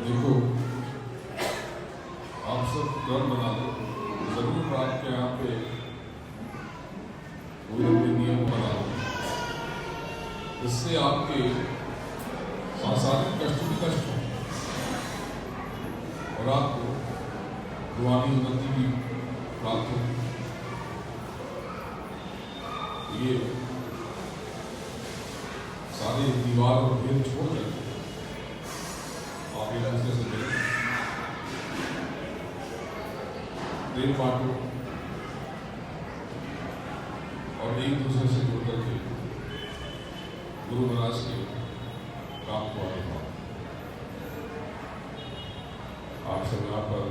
देखो, आप सब घर बना लो, जरूर आपके यहाँ पे कोई अपने नियम बना लो, इससे आपके सांसारिक कष्ट भी कष्ट हो और आपको रूहानी उन्नति भी प्राप्त हो। ये सारे दीवार और भेद छोड़ दें, आप एक दूसरे से मिलें, प्रेम बांटो और एक दूसरे से जुड़ करके गुरु महाराज के काम को आगे बढ़ाओ। आप सब यहाँ पर